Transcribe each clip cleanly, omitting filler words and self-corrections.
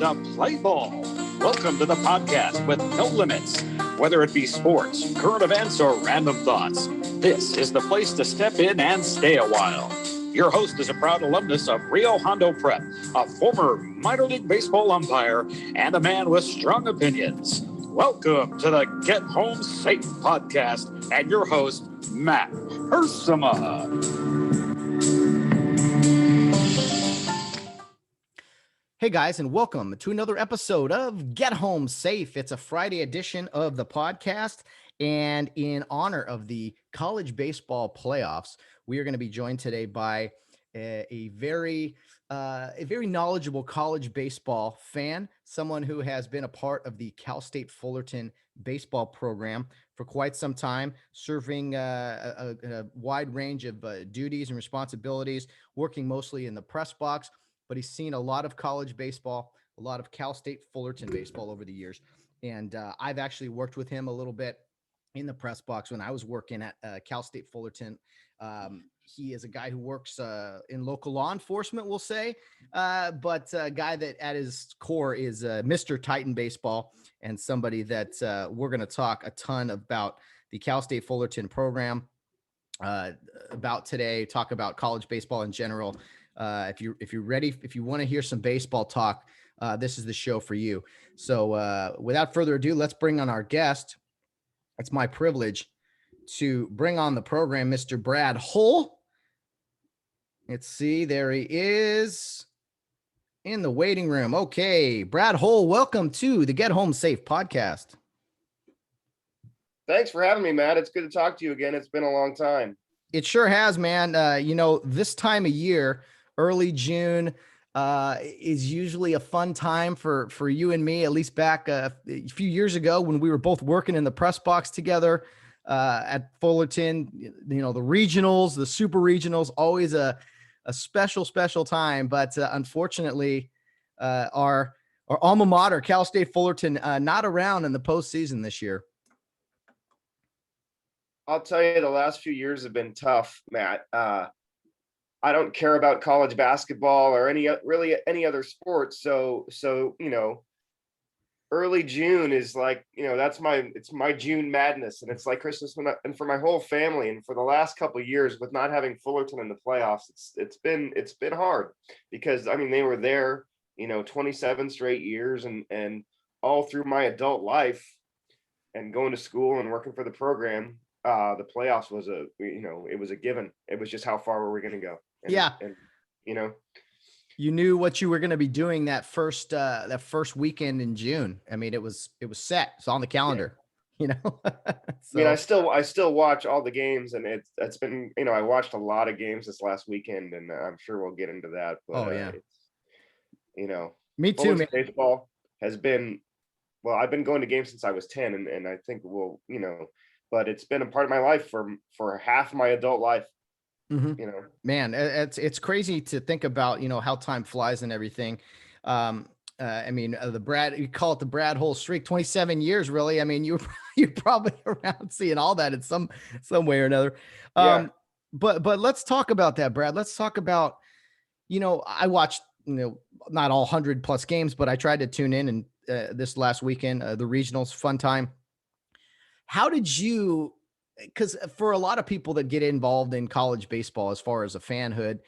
to play ball. Welcome to the podcast with no limits, whether it be sports, current events, or random thoughts. This is the place to step in and stay a while. Your host is a proud alumnus of Rio Hondo Prep, a former minor league baseball umpire, and a man with strong opinions. Welcome to the Get Home Safe podcast and your host, Matt Hersema. Hey guys, and welcome to another episode of Get Home Safe. It's a Friday edition of the podcast, and in honor of the college baseball playoffs, we are going to be joined today by a very knowledgeable college baseball fan, someone who has been a part of the Cal State Fullerton baseball program for quite some time, serving a wide range of duties and responsibilities, working mostly in the press box. But he's seen a lot of college baseball, a lot of Cal State Fullerton baseball over the years. And I've actually worked with him a little bit in the press box when I was working at Cal State Fullerton. He is a guy who works in local law enforcement, we'll say, but a guy that at his core is Mr. Titan Baseball, and somebody that we're going to talk a ton about the Cal State Fullerton program about today, talk about college baseball in general. If you're ready, if you want to hear some baseball talk, this is the show for you. So without further ado, let's bring on our guest. It's my privilege to bring on the program, Mr. Brad Hull. Let's see, there he is in the waiting room. Okay, Brad Hull, welcome to the Get Home Safe podcast. Thanks for having me, Matt. It's good to talk to you again. It's been a long time. It sure has, man. This time of year, early June, is usually a fun time for you and me, at least back a few years ago when we were both working in the press box together at Fullerton. The regionals, the super regionals, always a special time. But unfortunately, our alma mater, Cal State Fullerton, not around in the postseason this year. I'll tell you, the last few years have been tough, Matt. I don't care about college basketball or any other sports. So early June is like, it's my June madness, and it's like Christmas. And for my whole family, and for the last couple of years with not having Fullerton in the playoffs, it's been hard because they were there, 27 straight years and all through my adult life and going to school and working for the program. The playoffs was it was a given. It was just how far were we going to go? And, you knew what you were going to be doing that first weekend in June. It was set. It's on the calendar, So. I still watch all the games, and it's been, I watched a lot of games this last weekend, and I'm sure we'll get into that. But, me too, man. Baseball has been, I've been going to games since I was 10, and I think but it's been a part of my life for half my adult life. Mm-hmm. Man, it's crazy to think about, how time flies and everything. The Brad, you call it the Brad Hull streak, 27 years, really. You're probably around seeing all that in some way or another. But let's talk about that, Brad. Let's talk about, I watched, not all 100+ games, but I tried to tune in, and this last weekend, the regionals, fun time. How did you, because for a lot of people that get involved in college baseball, as far as a fanhood,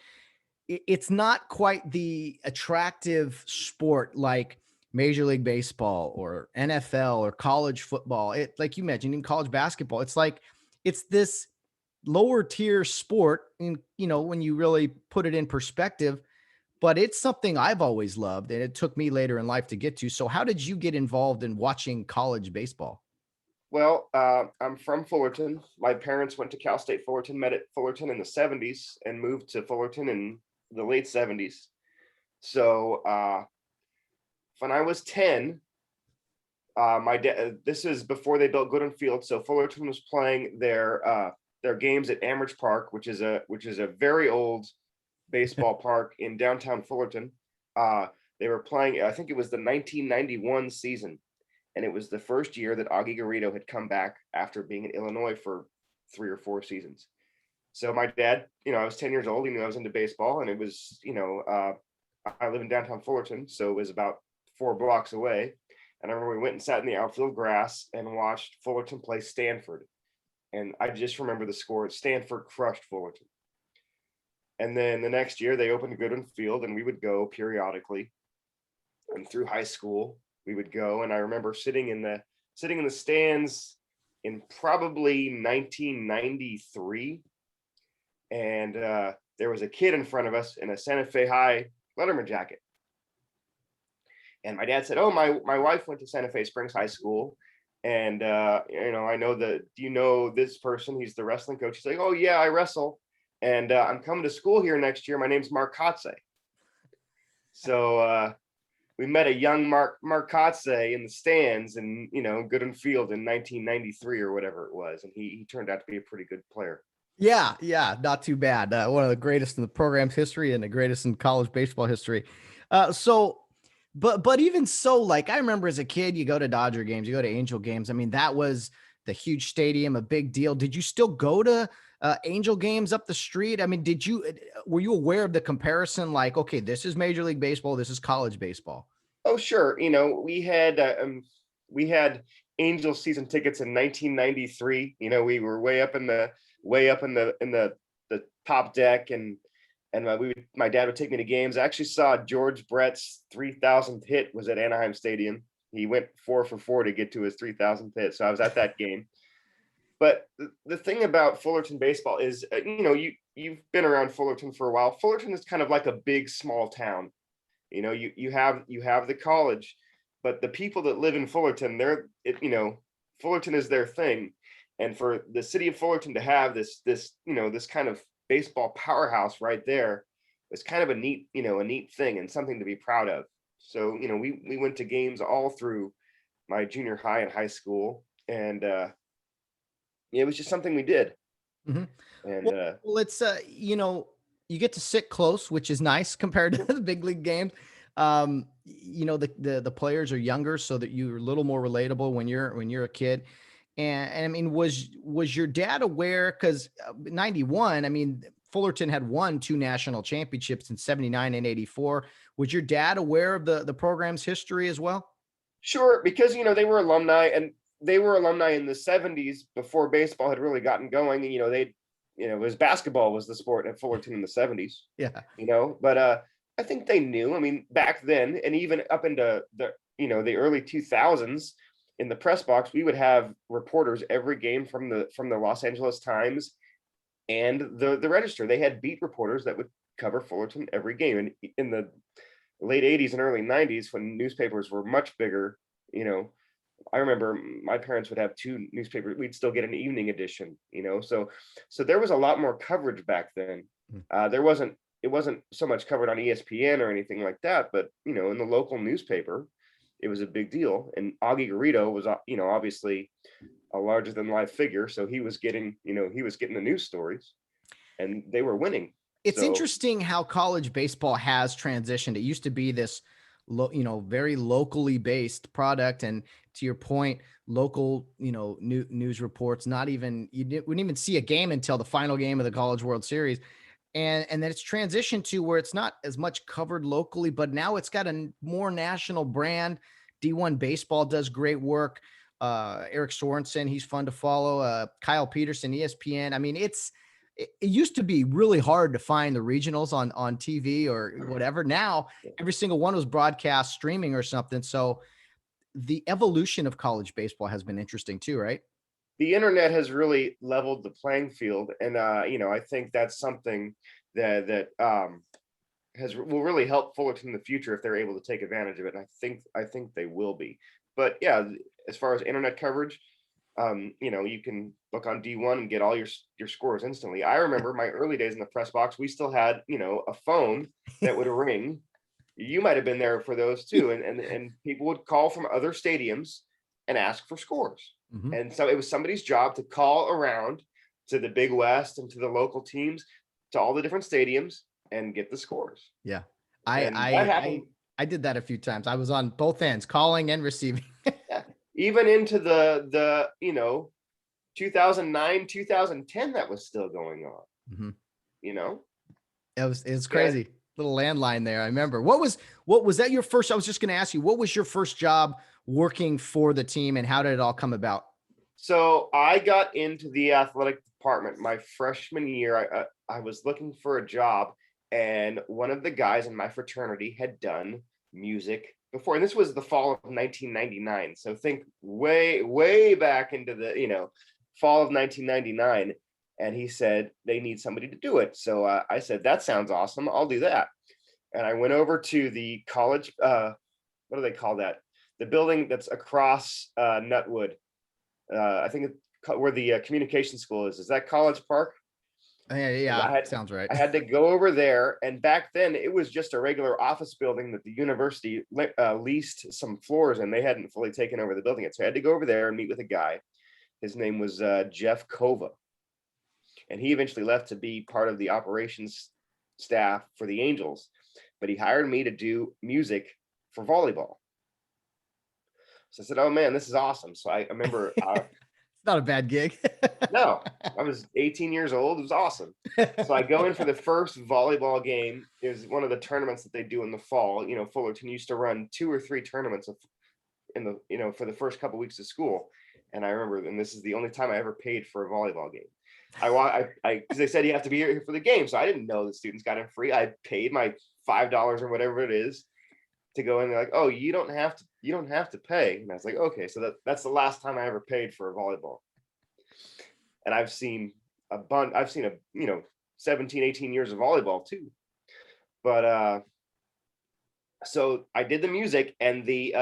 it's not quite the attractive sport like Major League Baseball or NFL or college football. It, like you mentioned, in college basketball, it's this lower tier sport, and when you really put it in perspective, but it's something I've always loved, and it took me later in life to get to. So how did you get involved in watching college baseball? Well, I'm from Fullerton. My parents went to Cal State Fullerton, met at Fullerton in the 70s, and moved to Fullerton in the late 70s. So when I was 10, my dad, this is before they built Gooden Field. So Fullerton was playing their games at Amherst Park, which is a very old baseball park in downtown Fullerton. They were playing, I think it was the 1991 season. And it was the first year that Augie Garrido had come back after being in Illinois for 3 or 4 seasons. So my dad, I was 10 years old. He knew I was into baseball, and it was, I live in downtown Fullerton, so it was about 4 blocks away. And I remember we went and sat in the outfield grass and watched Fullerton play Stanford. And I just remember the score. Stanford crushed Fullerton. And then the next year they opened Goodwin Field, and we would go periodically. And through high school, we would go. And I remember sitting in the stands in probably 1993. And there was a kid in front of us in a Santa Fe High Letterman jacket. And my dad said, "Oh, my wife went to Santa Fe Springs High School. And, I know do you know this person? He's the wrestling coach." He's like, "Oh, yeah, I wrestle. And I'm coming to school here next year. My name's Mark Kotze." So we met a young Mark Kotze in the stands in, Goodwin Field in 1993 or whatever it was. And he turned out to be a pretty good player. Yeah, not too bad. One of the greatest in the program's history and the greatest in college baseball history. But even so, like, I remember as a kid, you go to Dodger games, you go to Angel games. I mean, that was the huge stadium, a big deal. Did you still go to Angel games up the street? I mean, were you aware of the comparison? Like, okay, this is Major League Baseball, this is college baseball. Oh, sure. We had Angel season tickets in 1993. We were way up in the top deck, and my dad would take me to games. I actually saw George Brett's 3,000th hit was at Anaheim Stadium. He went 4 for 4 to get to his 3,000th hit. So I was at that game. But the thing about Fullerton baseball is, you've been around Fullerton for a while. Fullerton is kind of like a big, small town. You have the college, but the people that live in Fullerton, Fullerton is their thing. And for the city of Fullerton to have this kind of baseball powerhouse right there is kind of a neat thing and something to be proud of. So, we went to games all through my junior high and high school, and it was just something we did. Mm-hmm. And well, it's you get to sit close, which is nice compared to the big league games. The players are younger, so that you're a little more relatable when you're a kid. And I mean, was your dad aware? Because 91, I mean, Fullerton had won 2 national championships in 79 and 84. Was your dad aware of the program's history as well? Sure, because they were alumni, and they were alumni in the 70s before baseball had really gotten going. And it was basketball was the sport at Fullerton in the 70s. Yeah. But I think they knew. I mean, back then, and even up into the early 2000s, in the press box, we would have reporters every game from the Los Angeles Times and the Register. They had beat reporters that would cover Fullerton every game. And in the late 80s and early 90s, when newspapers were much bigger, I remember my parents would have 2 newspapers. We'd still get an evening edition, so there was a lot more coverage back then. It wasn't so much covered on ESPN or anything like that, but in the local newspaper, it was a big deal. And Augie Garrido was, obviously a larger than life figure. So he was getting the news stories, and they were winning. It's interesting how college baseball has transitioned. It used to be this, very locally based product. And to your point, local, news reports, you wouldn't even see a game until the final game of the College World Series. And then it's transitioned to where it's not as much covered locally, but now it's got a more national brand. D1 Baseball does great work. Eric Sorensen, he's fun to follow. Kyle Peterson, ESPN. I mean, it used to be really hard to find the regionals on TV or whatever. Now every single one was broadcast streaming or something. So the evolution of college baseball has been interesting too, right? The internet has really leveled the playing field, and I think that's something that will really help Fullerton in the future if they're able to take advantage of it. And I think they will be. But yeah, as far as internet coverage, you can look on D1 and get all your scores instantly. I remember my early days in the press box. We still had a phone that would ring. You might have been there for those too, and people would call from other stadiums and ask for scores. Mm-hmm. And so it was somebody's job to call around to the Big West and to the local teams, to all the different stadiums, and get the scores. Yeah. I did that a few times. I was on both ends, calling and receiving. Yeah. Even into the 2009, 2010, that was still going on. Mm-hmm. It was crazy. Little landline there. I remember. What was that your first? I was just going to ask you, what was your first job working for the team, and how did it all come about? So I got into the athletic department my freshman year. I was looking for a job, and one of the guys in my fraternity had done music before, and this was the fall of 1999. So think way back into the fall of 1999. And he said they need somebody to do it. So I said, that sounds awesome. I'll do that. And I went over to the college. What do they call that? The building that's across Nutwood. I think where the communication school is. Is that College Park? Yeah, sounds right. I had to go over there. And back then it was just a regular office building that the university leased some floors, and they hadn't fully taken over the building yet. So I had to go over there and meet with a guy. His name was Jeff Kova. And he eventually left to be part of the operations staff for the Angels, but he hired me to do music for volleyball. So I said, oh man, this is awesome. So I remember it's not a bad gig. No, I was 18 years old. It was awesome. So I go in for the first volleyball game. It was one of the tournaments that they do in the fall. Fullerton used to run 2 or 3 tournaments for the first couple of weeks of school. And I remember, and this is the only time I ever paid for a volleyball game. Because they said you have to be here for the game, so I didn't know the students got in free. I paid my $5 or whatever it is to go in. They're like, "Oh, you don't have to pay." And I was like, "Okay." So that's the last time I ever paid for a volleyball. And I've seen 17, 18 years of volleyball too. But so I did the music, and the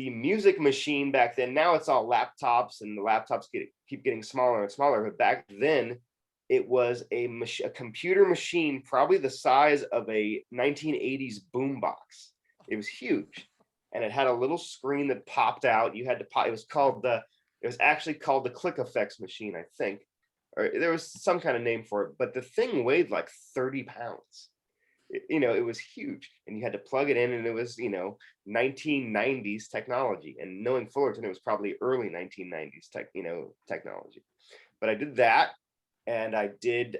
music machine back then, now it's all laptops, and the laptops keep getting smaller and smaller. But back then it was a computer machine, probably the size of a 1980s boombox. It was huge, and it had a little screen that popped out. You had to pop. It was actually called the click effects machine, I think, or there was some kind of name for it. But the thing weighed like 30 pounds. It was huge, and you had to plug it in, and it was 1990s technology. And knowing Fullerton, it was probably early 1990s technology. But I did that, and I did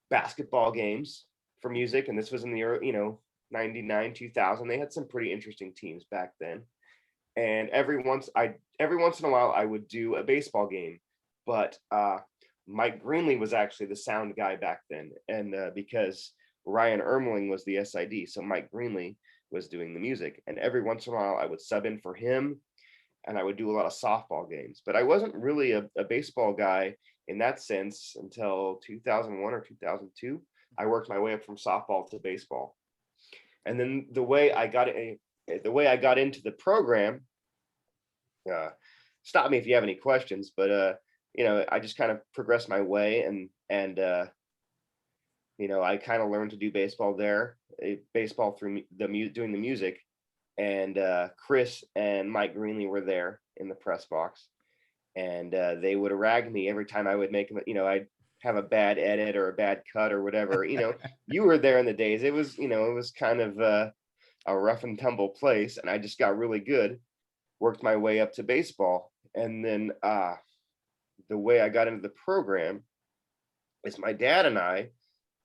basketball games for music, and this was in the early 99, 2000. They had some pretty interesting teams back then. And every once in a while I would do a baseball game, but Mike Greenlee was actually the sound guy back then, and because Ryan Ermeling was the SID, so Mike Greenlee was doing the music. And every once in a while I would sub in for him, and I would do a lot of softball games. But I wasn't really a baseball guy in that sense until 2001 or 2002. I worked my way up from softball to baseball. And then the way I got into the program, stop me if you have any questions, but I just kind of progressed my way, and I kind of learned to do baseball through doing the music. And Chris and Mike Greenlee were there in the press box, and they would rag me every time I would make them. I'd have a bad edit or a bad cut or whatever. You were there in the days. It was kind of a rough and tumble place, and I just got really good, worked my way up to baseball. And then the way I got into the program is my dad and I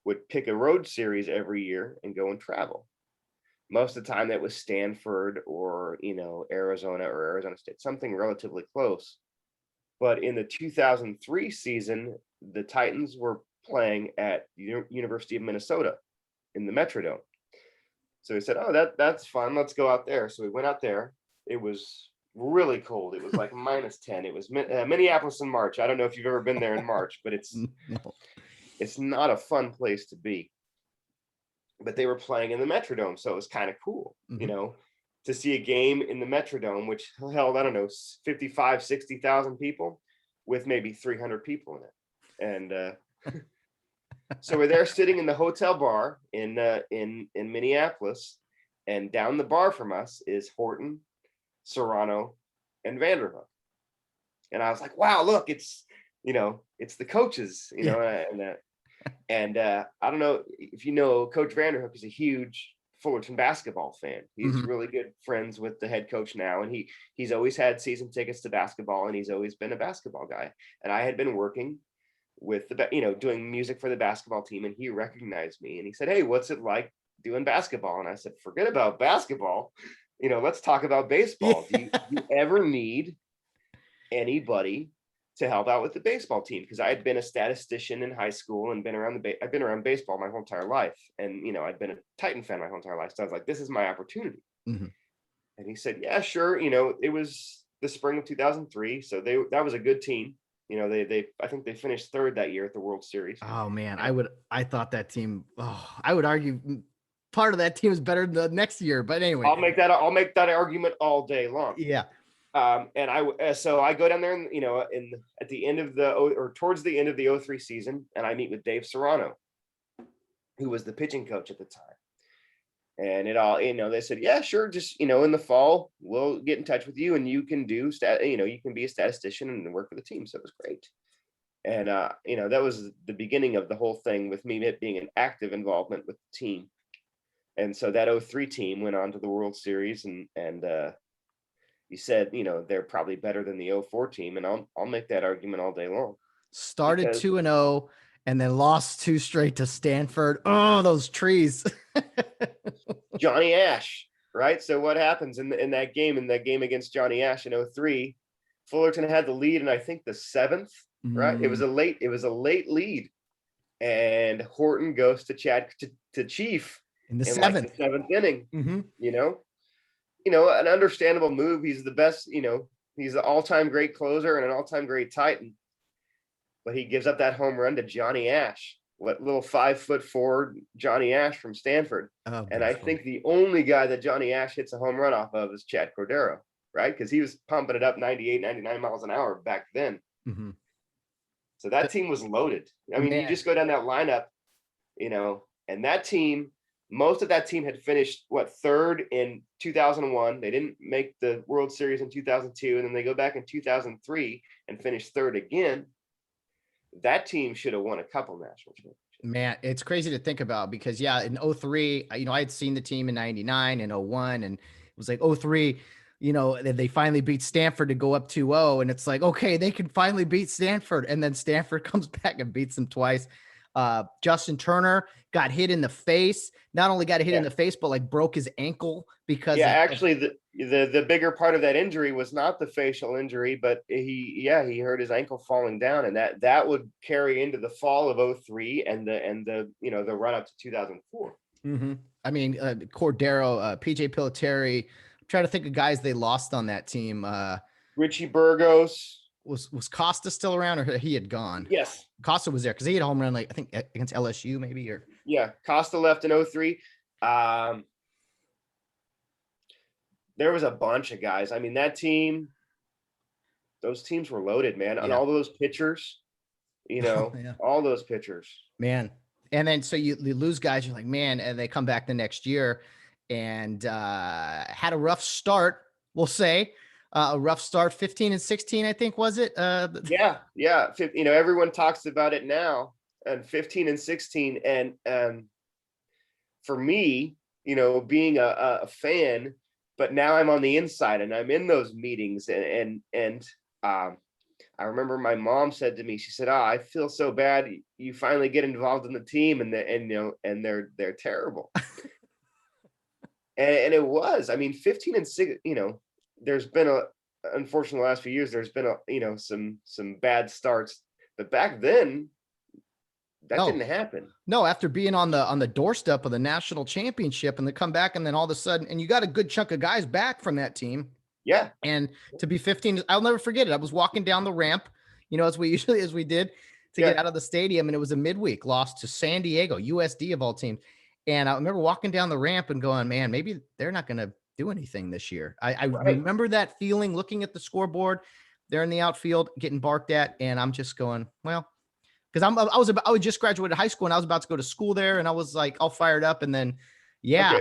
would pick a road series every year and go and travel. Most of the time that was Stanford or Arizona or Arizona State, something relatively close. But in the 2003 season, the Titans were playing at University of Minnesota in the Metrodome. So we said, "Oh, that's fun. Let's go out there." So we went out there. It was really cold. It was like -10. It was Minneapolis in March. I don't know if you've ever been there in March, but it's not a fun place to be. But they were playing in the Metrodome, so it was kind of cool, to see a game in the Metrodome, which held, I don't know, 55, 60,000 people with maybe 300 people in it. And so we're there sitting in the hotel bar in Minneapolis, and down the bar from us is Horton, Serrano, and Vanderhook. And I was like, wow, look, it's the coaches, and I don't know if you know, Coach Vanderhook is a huge Fullerton basketball fan. He's really good friends with the head coach now, and he's always had season tickets to basketball, and he's always been a basketball guy. And I had been working with doing music for the basketball team, and he recognized me and he said, "Hey, what's it like doing basketball?" And I said, "Forget about basketball. Let's talk about baseball. Yeah. Do you ever need anybody to help out with the baseball team?" Because I had been a statistician in high school and I've been around baseball my whole entire life, and I'd been a Titan fan my whole entire life. So I was like, this is my opportunity. Mm-hmm. And he said, "Yeah, sure." It was the spring of 2003, so that was a good team. I think they finished third that year at the World Series. Oh man, I thought that team. Oh, I would argue part of that team is better than the next year. But anyway, I'll make that argument all day long. Yeah. So I go down there, and at the end of towards the end of the 03 season, and I meet with Dave Serrano, who was the pitching coach at the time. And they said, "Yeah, sure. Just, in the fall, we'll get in touch with you and you can you can be a statistician and work for the team." So it was great. And, that was the beginning of the whole thing with me being an active involvement with the team. And so that 03 team went on to the World Series, and you said, they're probably better than the 04 team. And I'll make that argument all day long. Started 2-0 and then lost 2 straight to Stanford. Oh, those trees. Johnny Ash, right? So what happens in that game against Johnny Ash in 03, Fullerton had the lead in, I think, the 7th, right? It was a late lead. And Horton goes to Chief in the 7th. Like the 7th inning. Mm-hmm. An understandable move. He's the best, he's an all-time great closer and an all-time great Titan. But he gives up that home run to Johnny Ash, little 5'4" Johnny Ash from Stanford. Oh, and I think the only guy that Johnny Ash hits a home run off of is Chad Cordero, right? Because he was pumping it up 98, 99 miles an hour back then. Mm-hmm. So that team was loaded. I mean, you just go down that lineup, and that team, most of that team had finished third in 2001. They didn't make the World Series in 2002, and then they go back in 2003 and finish third again. That team should have won a couple national championships. Man, it's crazy to think about because in 03, I had seen the team in 99 and 01, and it was like 03, they finally beat Stanford to go up 2-0. And it's like, okay, they can finally beat Stanford. And then Stanford comes back and beats them twice. Justin Turner got hit in the face, not only got hit in the face, but broke his ankle because actually the bigger part of that injury was not the facial injury, but he hurt his ankle falling down, and that would carry into the fall of 03 and the run up to 2004. Mm-hmm. I mean, Cordero, PJ Piloteri, I'm trying to think of guys they lost on that team. Richie Burgos. Was Costa still around, or he had gone? Yes. Costa was there because he had a home run, I think against LSU maybe, or Costa left in 03. There was a bunch of guys. I mean, that team, those teams were loaded, man. And all those pitchers, all those pitchers, man. And then so you lose guys, you're like, man, and they come back the next year and had a rough start, we'll say. A rough start, 15 and 16, I think, was it? Yeah. Everyone talks about it now, and 15 and 16. And for me, being a fan, but now I'm on the inside and I'm in those meetings. And I remember my mom said to me, she said, "I feel so bad. You finally get involved in the team and they're terrible." and it was, I mean, 15 and 6, there's been unfortunately the last few years, there's been some bad starts, but back then that didn't happen. No, after being on the doorstep of the national championship and they come back, and then all of a sudden, and you got a good chunk of guys back from that team. Yeah. And to be 15, I'll never forget it. I was walking down the ramp, as we did to get out of the stadium, and it was a midweek loss to San Diego, USD of all teams. And I remember walking down the ramp and going, man, maybe they're not going to do anything this year. I remember that feeling, looking at the scoreboard, they're in the outfield getting barked at, and I'm just going, well, because I was just graduated high school and I was about to go to school there, and I was like all fired up, and then and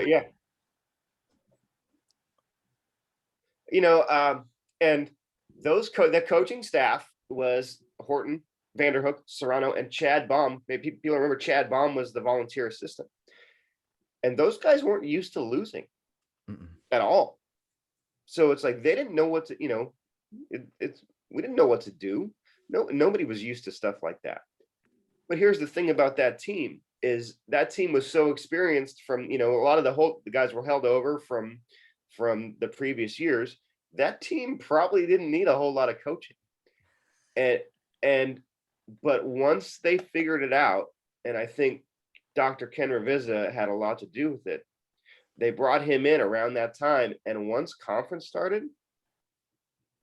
the coaching staff was Horton, Vanderhook, Serrano, and Chad Baum. Maybe people remember Chad Baum was the volunteer assistant, and those guys weren't used to losing at all. So it's like they didn't know what to, we didn't know what to do. Nobody was used to stuff like that. But here's the thing about that team is that team was so experienced from, a lot of the guys were held over from the previous years. That team probably didn't need a whole lot of coaching. But once they figured it out, and I think Dr. Ken Ravizza had a lot to do with it, they brought him in around that time. And once conference started,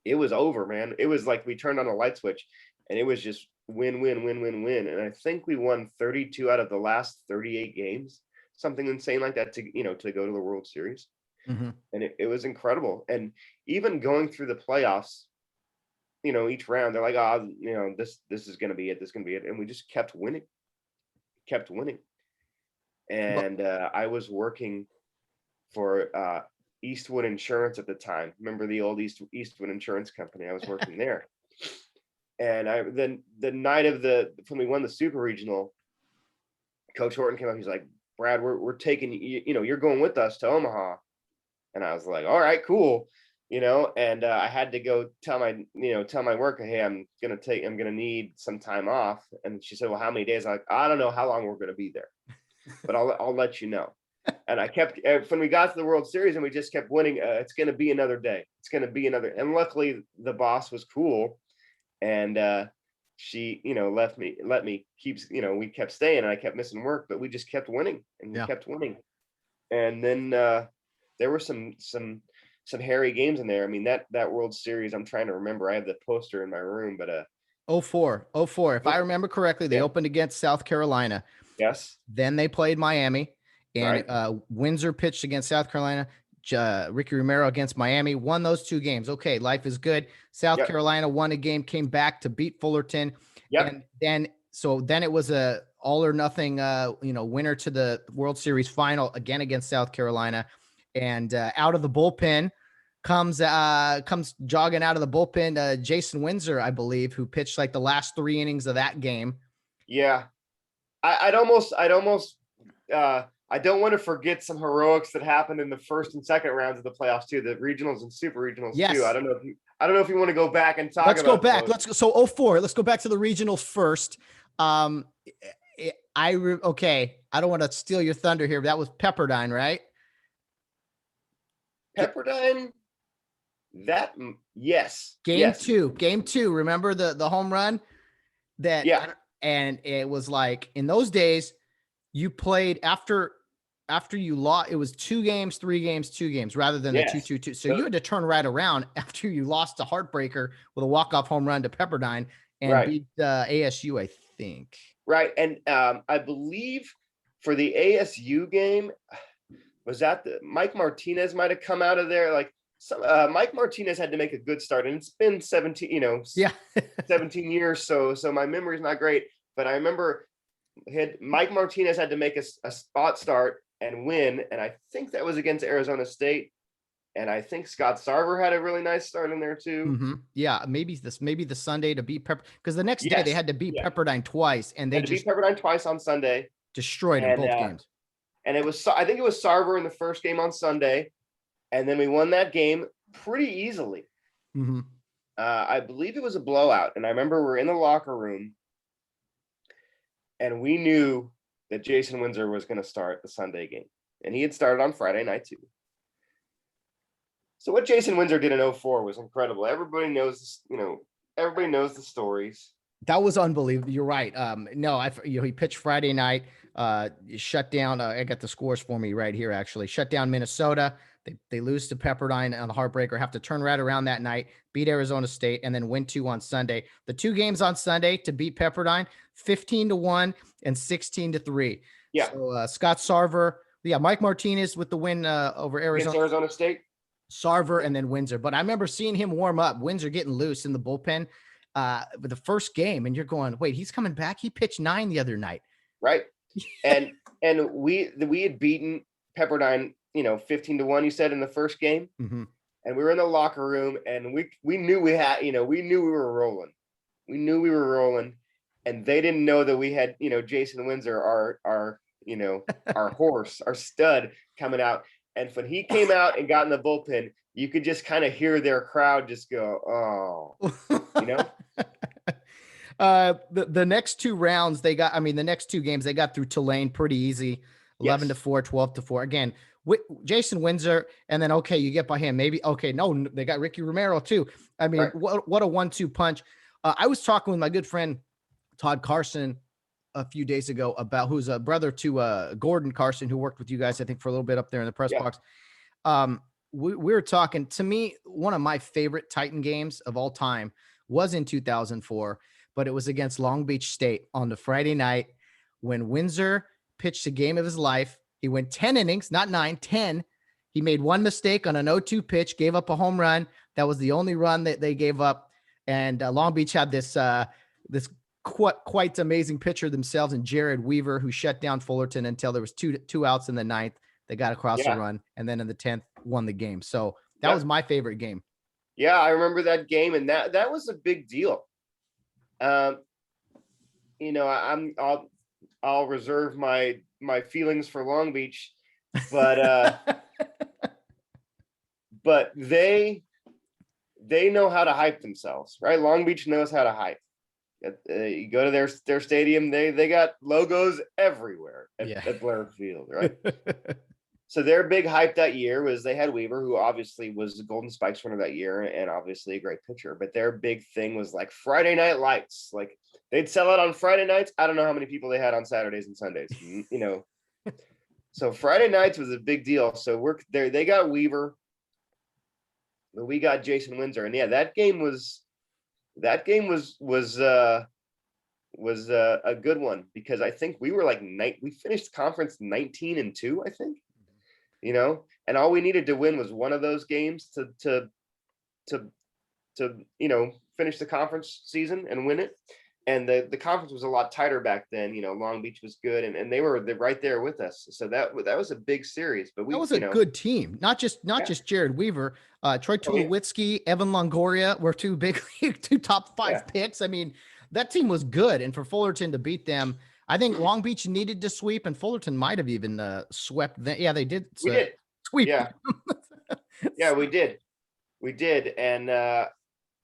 it was over, man. It was like we turned on a light switch and it was just win, win, win, win, win. And I think we won 32 out of the last 38 games, something insane like that to go to the World Series. Mm-hmm. And it was incredible. And even going through the playoffs, each round, they're like, this is going to be it. This is going to be it. And we just kept winning. And I was working for Eastwood Insurance at the time. Remember the old Eastwood Insurance Company? I was working there. And then the night of when we won the Super Regional, Coach Horton came up. He's like, Brad, we're taking you're going with us to Omaha. And I was like, all right, cool. And I had to go tell my worker, hey, I'm gonna need some time off. And she said, well, how many days? I'm like, I don't know how long we're gonna be there, but I'll let you know. And I kept, when we got to the World Series and we just kept winning, it's gonna be another day. It's gonna be another. And luckily the boss was cool, and she let me keep, we kept staying, and I kept missing work, but we just kept winning, and we kept winning. And then there were some hairy games in there. I mean, that World Series, I'm trying to remember. I have the poster in my room, but 04. If I remember correctly, they opened against South Carolina. Yes. Then they played Miami, and Right. Windsor pitched against South Carolina. Ricky Romero against Miami, won those two games. Okay, life is good. South Carolina won a game, came back to beat Fullerton. Yep. And then it was a all or nothing, winner to the World Series final again against South Carolina. And out of the bullpen comes jogging out of the bullpen, Jason Windsor, I believe, who pitched like the last 3 innings of that game. Yeah. I don't want to forget some heroics that happened in the first and second rounds of the playoffs too, the regionals and super regionals too. I don't know if you want to go back and talk. Let's go back. Let's go. So 04. Let's go back to the regionals first. Okay. I don't want to steal your thunder here, but that was Pepperdine, right? Pepperdine. Yes. Game two. Remember the home run that? Yeah. And it was like in those days, you played after you lost. It was 2 games, 3 games, 2 games rather than the 2-2-2. So you had to turn right around after you lost a heartbreaker with a walk-off home run to Pepperdine and beat ASU, I think. Right. And I believe for the ASU game, was that Mike Martinez might have come out of there. Like Mike Martinez had to make a good start, and it's been 17, 17 years. So my memory is not great, but I remember Mike Martinez had to make a spot start and win. And I think that was against Arizona State. And I think Scott Sarver had a really nice start in there too. Mm-hmm. Yeah, maybe the Sunday to beat Pepper, because the next day they had to beat Pepperdine twice, and they just beat Pepperdine twice on Sunday, destroyed in both games. And I think it was Sarver in the first game on Sunday, and then we won that game pretty easily. Mm-hmm. I believe it was a blowout, and I remember we're in the locker room, and we knew that Jason Windsor was going to start the Sunday game, and he had started on Friday night too. So what Jason Windsor did in 04 was incredible. Everybody knows, everybody knows the stories. That was unbelievable. You're right. He pitched Friday night, shut down. I got the scores for me right here, actually. Shut down Minnesota. They lose to Pepperdine on the heartbreaker, have to turn right around that night, beat Arizona State, and then win 2 on Sunday. The 2 games on Sunday to beat Pepperdine, 15-1 and 16-3. Yeah. So Scott Sarver, Mike Martinez with the win over Arizona State. Sarver and then Windsor. But I remember seeing him warm up, Windsor getting loose in the bullpen with the first game, and you're going, wait, he's coming back? He pitched 9 the other night. Right. and we had beaten Pepperdine, 15-1, you said, in the first game. Mm-hmm. And we were in the locker room, and we knew we were rolling. We knew we were rolling, and they didn't know that we had, Jason Windsor, our horse, our stud coming out. And when he came out and got in the bullpen, you could just kind of hear their crowd just go, oh, The next two rounds the next two games they got through Tulane pretty easy, 11-4, 12-4. Again, Jason Windsor, and then okay, you get by him. Maybe okay, no, they got Ricky Romero too. I mean, right. What a 1-2 punch. I was talking with my good friend Todd Carson a few days ago about who's a brother to Gordon Carson, who worked with you guys, I think, for a little bit up there in the press box. We were talking. To me, one of my favorite Titan games of all time was in 2004, but it was against Long Beach State on the Friday night when Windsor pitched the game of his life. He went 10 innings, not 9, 10. He made one mistake on an 0-2 pitch, gave up a home run. That was the only run that they gave up. And Long Beach had this quite amazing pitcher themselves, and Jared Weaver, who shut down Fullerton until there was two outs in the ninth. They got across the run, and then in the 10th won the game. So that was my favorite game. Yeah, I remember that game, and that was a big deal. You know, I'll reserve my feelings for Long Beach, but but they know how to hype themselves, right? Long Beach knows how to hype. You go to their stadium, they got logos everywhere at Blair Field, right? So their big hype that year was they had Weaver, who obviously was the Golden Spikes winner that year and obviously a great pitcher. But their big thing was like Friday night lights. Like they'd sell out on Friday nights. I don't know how many people they had on Saturdays and Sundays, you know. So Friday nights was a big deal. So we're there. They got Weaver. We got Jason Windsor. And yeah, that game was a good one because I think we were like we finished conference 19-2, I think. You know, and all we needed to win was one of those games to you know, finish the conference season and win it. And the conference was a lot tighter back then. You know, Long Beach was good, and they were right there with us. So that was a big series. But that was a good team. Not just Jared Weaver, Troy Tulowitzki, Evan Longoria were two top 5 picks. I mean, that team was good, and for Fullerton to beat them. I think Long Beach needed to sweep, and Fullerton might have even swept them. Yeah, they did. We did sweep. Yeah, yeah, we did. And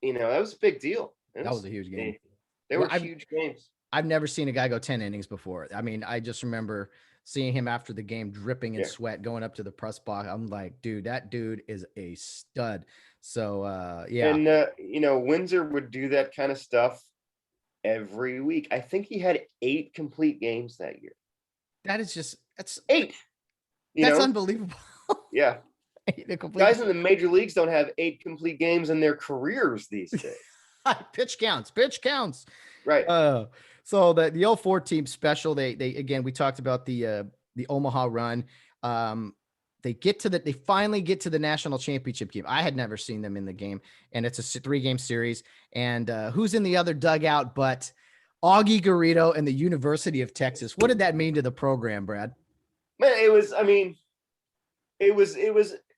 you know, that was a big deal. That was a huge game. They were huge games. I've never seen a guy go 10 innings before. I mean, I just remember seeing him after the game dripping in sweat, going up to the press box. I'm like, dude, that dude is a stud. So yeah. And you know, Windsor would do that kind of stuff every week. I think he had 8 complete games that year. That's 8. That's unbelievable. Yeah. Guys in the major leagues don't have 8 complete games in their careers these days. Pitch counts. Right. So the 04 team special, they again, we talked about the Omaha run. They finally get to the national championship game. I had never seen them in the game, and it's a 3-game series. And who's in the other dugout but Augie Garrido and the University of Texas? What did that mean to the program, Brad? Man, it was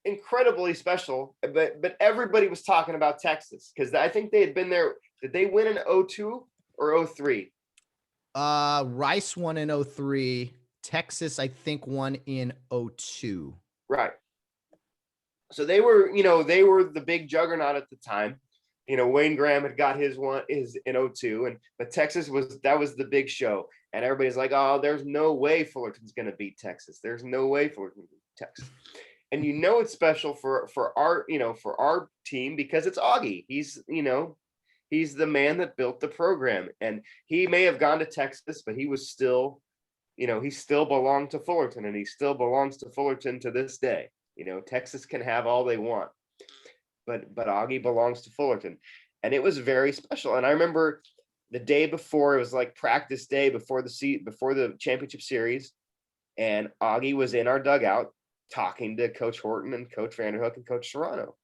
incredibly special. But everybody was talking about Texas because I think they had been there. Did they win in 02 or 03? Rice won in 03. Texas, I think, won in 02. Right. So they were the big juggernaut at the time. You know, Wayne Graham had got his in 02, but Texas was the big show. And everybody's like, oh, there's no way Fullerton's going to beat Texas. There's no way Fullerton's going to beat Texas. And you know it's special for our team because it's Augie. He's the man that built the program. And he may have gone to Texas, but he was still, he still belonged to Fullerton, and he still belongs to Fullerton to this day. You know, Texas can have all they want, but Augie belongs to Fullerton. And it was very special. And I remember the day before, it was like practice day before the championship series, and Augie was in our dugout talking to Coach Horton and Coach Vanderhook and Coach Serrano.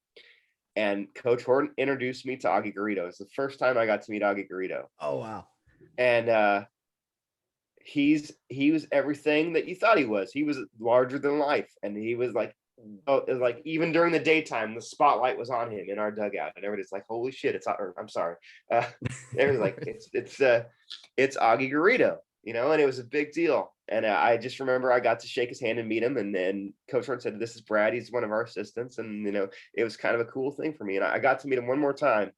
And Coach Horton introduced me to Augie Garrido. It's the first time I got to meet Augie Garrido. Oh, wow. And he was everything that you thought he was. He was larger than life. And he was like even during the daytime, the spotlight was on him in our dugout. And everybody's like, holy shit, I'm sorry. Everybody's like, it's Augie Garrido, and it was a big deal. And I just remember I got to shake his hand and meet him. And then Coach Horton said, this is Brad. He's one of our assistants. And, it was kind of a cool thing for me. And I got to meet him one more time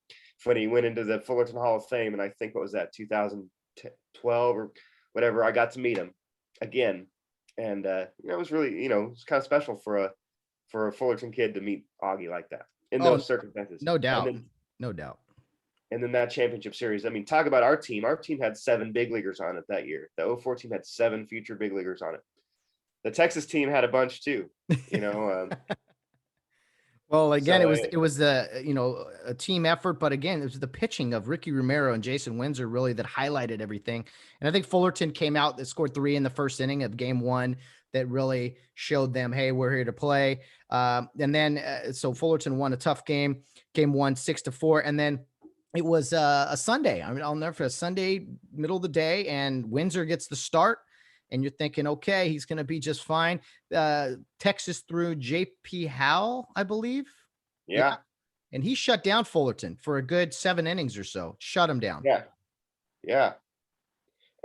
when he went into the Fullerton Hall of Fame, and I think, what was that, 2012 or whatever, I got to meet him again. And it was really, it was kind of special for a Fullerton kid to meet Augie like that in those circumstances. No doubt. No doubt. And then that championship series, I mean, talk about our team. Our team had 7 big leaguers on it that year. The 04 team had 7 future big leaguers on it. The Texas team had a bunch too, Well, again, So it was a team effort, but again, it was the pitching of Ricky Romero and Jason Windsor really that highlighted everything. And I think Fullerton came out that scored 3 in the first inning of game 1 that really showed them, hey, we're here to play. And then so Fullerton won a tough game 1, 6-4, and then it was a Sunday. I mean, I'll never forget, a Sunday, middle of the day, and Windsor gets the start. And you're thinking, okay, he's going to be just fine. Texas threw J.P. Howell, I believe. Yeah. And he shut down Fullerton for a good 7 innings or so. Shut him down. Yeah.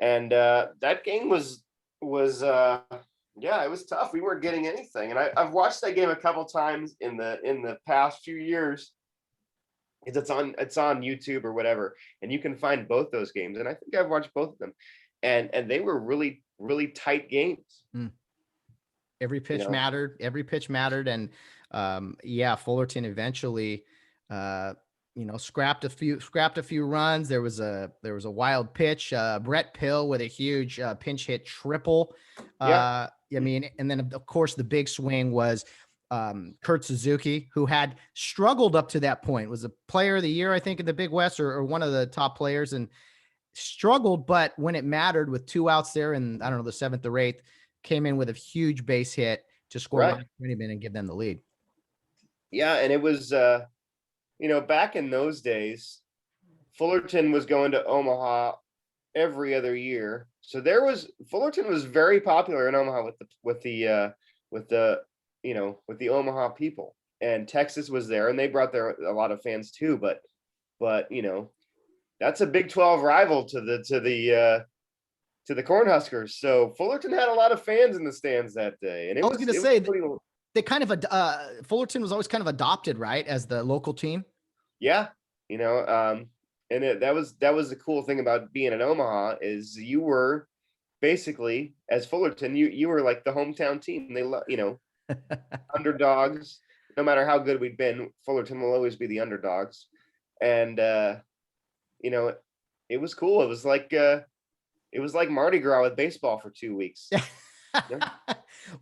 And that game was it was tough. We weren't getting anything. And I've watched that game a couple times in the past few years. It's on YouTube or whatever, and you can find both those games. And I think I've watched both of them. And they were really, really tight games. Every pitch mattered. And Fullerton eventually, scrapped a few runs. There was a wild pitch. Brett Pill with a huge pinch hit triple. I mean, and then of course the big swing was Kurt Suzuki, who had struggled up to that point, was a player of the year, I think, in the Big West, or one of the top players, and struggled, but when it mattered with 2 outs there, and I don't know, the 7th or 8th, came in with a huge base hit to score Mike Freeman and give them the lead. Yeah, and it was back in those days, Fullerton was going to Omaha every other year. So Fullerton was very popular in Omaha with the Omaha people, and Texas was there, and they brought there a lot of fans too. But that's a Big 12 rival to the Cornhuskers. So Fullerton had a lot of fans in the stands that day, and I was going to say they kind of Fullerton was always kind of adopted, right, as the local team. Yeah, and that was the cool thing about being in Omaha is you were basically, as Fullerton, you were like the hometown team. They underdogs. No matter how good we'd been, Fullerton will always be the underdogs, and it was cool. It was like Mardi Gras with baseball for 2 weeks.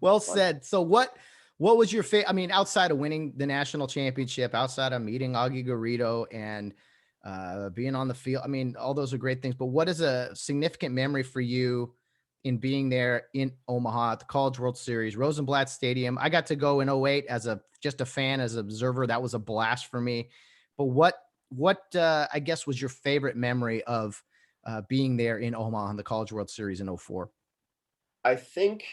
Well said. So what was your favorite? I mean, outside of winning the national championship, outside of meeting Augie Garrido and being on the field, I mean, all those are great things, but what is a significant memory for you in being there in Omaha at the College World Series, Rosenblatt Stadium? I got to go in 08 as just a fan, as an observer. That was a blast for me. But what I guess was your favorite memory of being there in Omaha in the College World Series in 04? I think,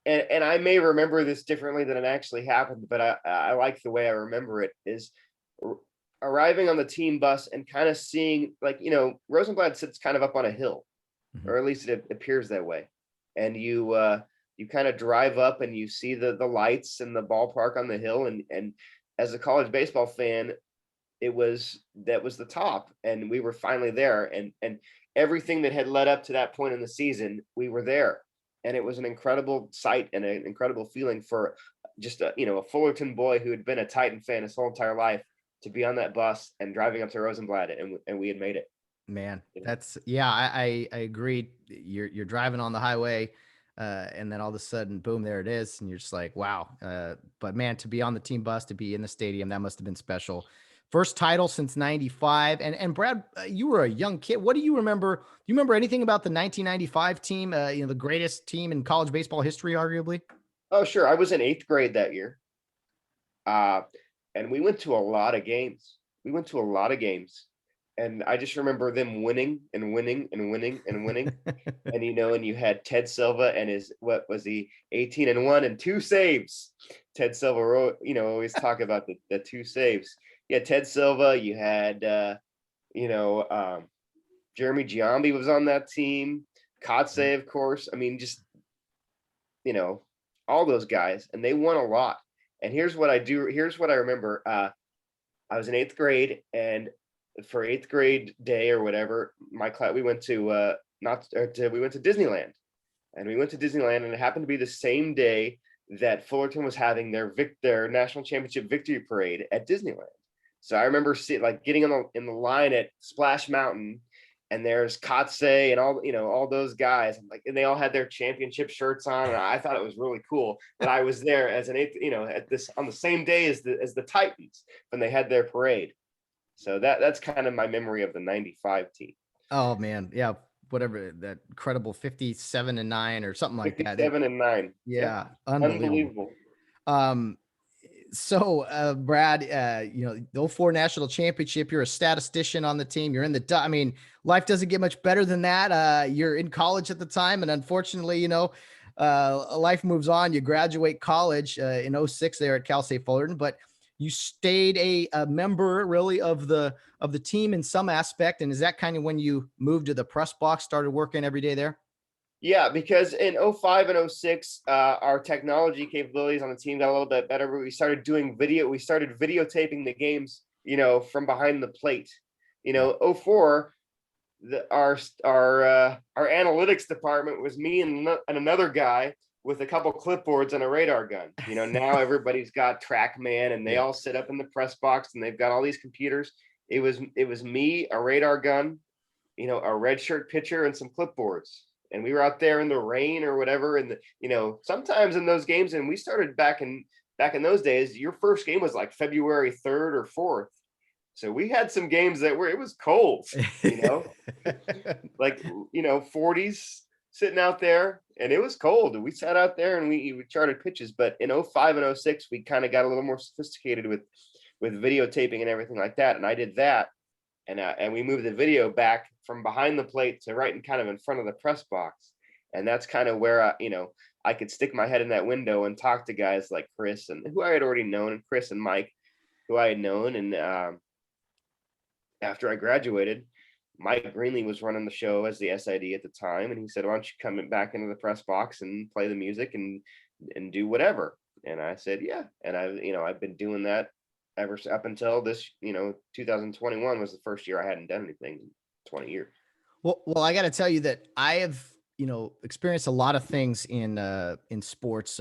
and I may remember this differently than it actually happened, but I like the way I remember it, is arriving on the team bus and kind of seeing, Rosenblatt sits kind of up on a hill, or at least it appears that way. And you kind of drive up and you see the lights and the ballpark on the hill. And as a college baseball fan, that was the top, and we were finally there, and everything that had led up to that point in the season, we were there, and it was an incredible sight and an incredible feeling for just a Fullerton boy who had been a Titan fan his whole entire life to be on that bus and driving up to Rosenblatt, and we had made it. Man, that's I agree. You're driving on the highway, and then all of a sudden, boom, there it is, and you're just like, wow. But man, to be on the team bus, to be in the stadium, that must have been special. First title since 95. And Brad, you were a young kid. What do you remember? Do you remember anything about the 1995 team, the greatest team in college baseball history, arguably? Oh, sure. I was in 8th grade that year. And we went to a lot of games. And I just remember them winning and winning and winning and winning. And, and you had Ted Silva and his, 18-1 and 2 saves. Ted Silva, always talk about the 2 saves. Yeah, Ted Silva. You had, Jeremy Giambi was on that team. Kotze, of course. I mean, just, all those guys, and they won a lot. And here's what I remember. I was in 8th grade, and for 8th grade day or whatever, my class, we went to we went to Disneyland, and it happened to be the same day that Fullerton was having their national championship victory parade at Disneyland. So I remember getting in the line at Splash Mountain, and there's Kotze and all those guys, and they all had their championship shirts on, and I thought it was really cool that I was there as an eighth, on the same day as the Titans when they had their parade. So that's kind of my memory of the '95 team. Oh man, yeah, whatever that incredible 57-9 or something like that. 57-9. Yeah, unbelievable. So Brad, the 04 national championship, you're a statistician on the team. You're in I mean, life doesn't get much better than that. You're in college at the time, and unfortunately, life moves on. You graduate college in 06 there at Cal State Fullerton, but you stayed a member really of the team in some aspect. And is that kind of when you moved to the press box, started working every day there? Yeah, because in 05 and 06, our technology capabilities on the team got a little bit better. But we started doing video. We started videotaping the games, from behind the plate. 04, our analytics department was me and another guy with a couple clipboards and a radar gun. Now everybody's got TrackMan, and they all sit up in the press box, and they've got all these computers. It was me, a radar gun, a red shirt pitcher, and some clipboards. And we were out there in the rain or whatever. And sometimes in those games, and we started back in those days, your first game was like February 3rd or 4th. So we had some games it was cold, 40s sitting out there, and it was cold. And we sat out there and we charted pitches. But in 05 and 06, we kind of got a little more sophisticated with videotaping and everything like that. And I did that. And we moved the video back from behind the plate to right and kind of in front of the press box. And that's kind of where I could stick my head in that window and talk to guys like Chris, and who I had already known, and Chris and Mike, who I had known. And after I graduated, Mike Greenlee was running the show as the SID at the time. And he said, why don't you come back into the press box and play the music and do whatever? And I said, yeah. And I've been doing that ever up until this, 2021 was the first year I hadn't done anything in 20 years. Well, I got to tell you that I have, experienced a lot of things in sports.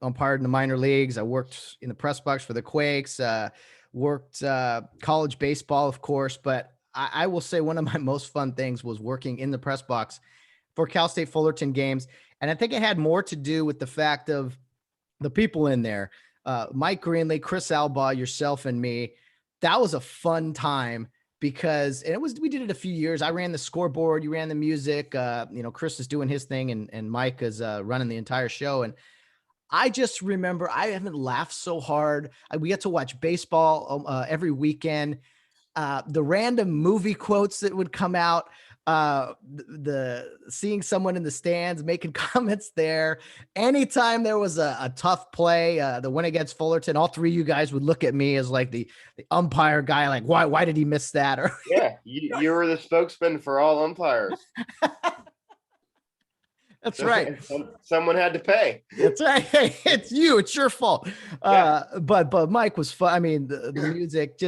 Umpired in the minor leagues. I worked in the press box for the Quakes. Worked college baseball, of course. But I will say one of my most fun things was working in the press box for Cal State Fullerton games, and I think it had more to do with the fact of the people in there. Mike Greenlee, Chris Albaugh, yourself, and me. That was a fun time because we did it a few years. I ran the scoreboard, you ran the music. Chris is doing his thing, and Mike is running the entire show. And I just remember I haven't laughed so hard. We get to watch baseball every weekend. The random movie quotes that would come out. The seeing someone in the stands making comments there. Anytime there was a tough play, the win against Fullerton, all three of you guys would look at me as like the umpire guy, like why did he miss that? Or you were the spokesman for all umpires. That's right. Someone had to pay. That's right. Hey, it's you. It's your fault. But Mike was fun. I mean, the music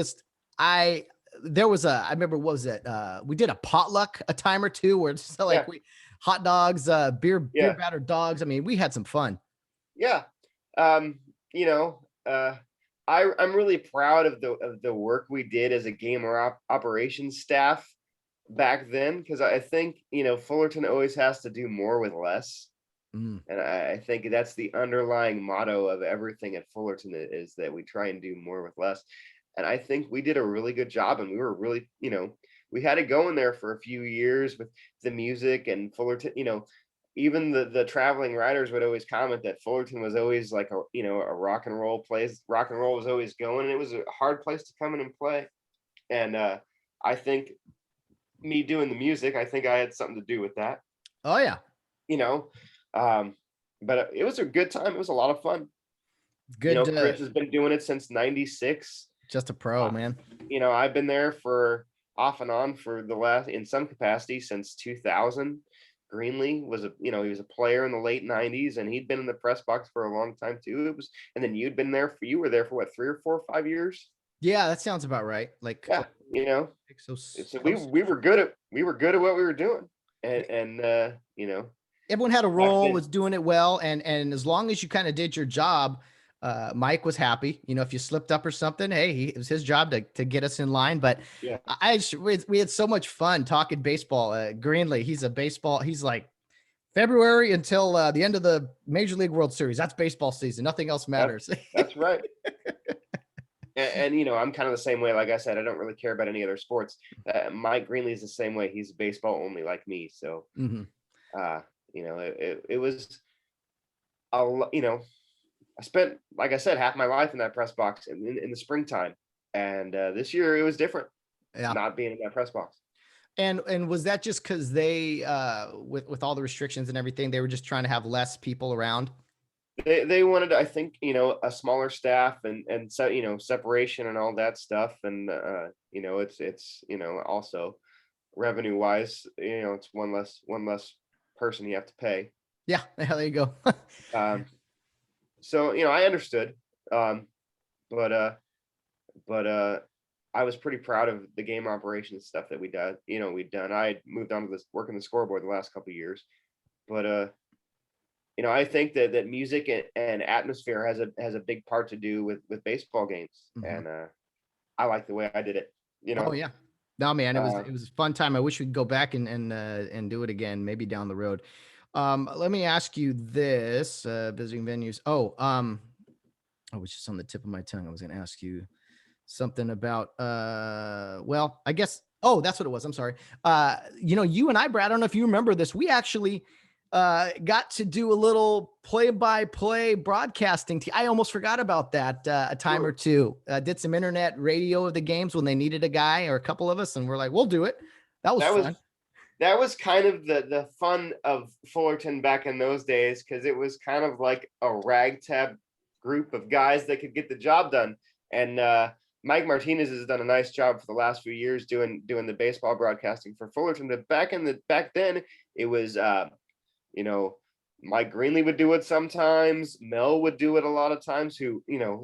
I remember, what was it? We did a potluck a time or two where it's hot dogs, beer battered dogs. I mean, we had some fun. Yeah. I'm really proud of the work we did as a game or operations staff back then, because I think, Fullerton always has to do more with less. And I think that's the underlying motto of everything at Fullerton, is that we try and do more with less. And I think we did a really good job, and we were really, we had it going there for a few years with the music and Fullerton. Even the traveling writers would always comment that Fullerton was always like a rock and roll place. Rock and roll was always going, and it was a hard place to come in and play. And I think me doing the music, I think I had something to do with that. Oh yeah. But it was a good time. It was a lot of fun. Good. Chris has been doing it since '96. Just a pro, man. I've been there for off and on for the last, in some capacity, since 2000. Greenlee was he was a player in the late '90s, and he'd been in the press box for a long time too. And then you were there for what, 3 or 4 or 5 years? Yeah, that sounds about right. Like, Yeah, you know, so so we were good at what we were doing, and everyone had a back role, then, was doing it well, and as long as you kind of did your job, Mike was happy. If you slipped up or something, hey, it was his job to get us in line. But yeah, we had so much fun talking baseball. Greenlee, he's like February until the end of the Major League World Series. That's baseball season. Nothing else that's matters. that's right. And I'm kind of the same way. Like I said, I don't really care about any other sports. Mike Greenlee is the same way. He's baseball only, like me. So, Hmm. uh, it was a I spent, like I said, half my life in that press box in the springtime, and this year it was different, Yeah. not being in that press box. And was that just because they with all the restrictions and everything, they were just trying to have less people around? They wanted, I think, a smaller staff and so separation and all that stuff, and it's also revenue wise, it's one less person you have to pay. Yeah, there you go. Um, so I understood, um, but I was pretty proud of the game operations stuff that we'd done. I had moved on to this working the scoreboard the last couple of years, but I think that music and atmosphere has a big part to do with baseball games, Mhm. and I like the way I did it. Oh yeah. No, man, it was Uh, it was a fun time. I wish we'd go back and do it again, maybe down the road. Let me ask you this: visiting venues. I was just on the tip of my tongue. I was going to ask you something about. Well, I guess. Oh, that's what it was. I'm sorry. You and I, Brad. I don't know if you remember this. We actually got to do a little play-by-play broadcasting. I almost forgot about that a time or sure. two. Did some internet radio of the games when they needed a guy or a couple of us, and we're like, we'll do it. That was That was fun. that was kind of the fun of Fullerton back in those days, because it was kind of like a ragtag group of guys that could get the job done. And Mike Martinez has done a nice job for the last few years doing the baseball broadcasting for Fullerton. But back then it was you know, Mike Greenlee would do it sometimes. Mel would do it a lot of times.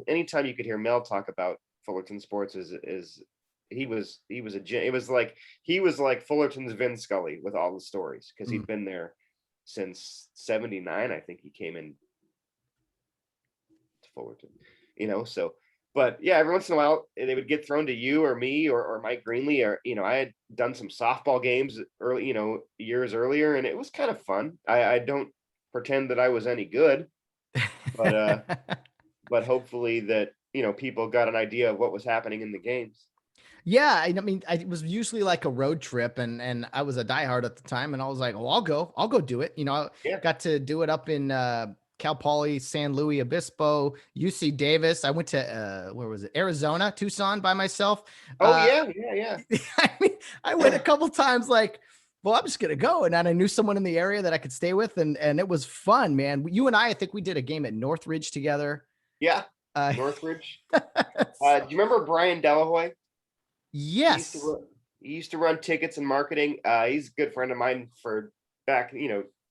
Anytime you could hear Mel talk about Fullerton sports is he was a it was like he was like Fullerton's Vin Scully with all the stories, because Mm. he'd been there since '79. I think he came in to Fullerton, so. But yeah, every once in a while they would get thrown to you or me or Mike Greenlee, or I had done some softball games early, years earlier, and it was kind of fun. I don't pretend that I was any good, but but hopefully that people got an idea of what was happening in the games. Yeah, I mean, it was usually like a road trip, and I was a diehard at the time, and I was like, "Oh, I'll go do it." I Yeah. got to do it up in Cal Poly, San Luis Obispo, UC Davis. I went to where was it? Arizona, Tucson by myself. Oh yeah, yeah, I mean, I went a yeah. couple times, like, well, I'm just gonna go, and then I knew someone in the area that I could stay with, and it was fun, man. You and I think we did a game at Northridge together. Yeah. Uh, Northridge. Do you remember Brian Delahoy? He used to yes. run, he used to run tickets and marketing. He's a good friend of mine for back,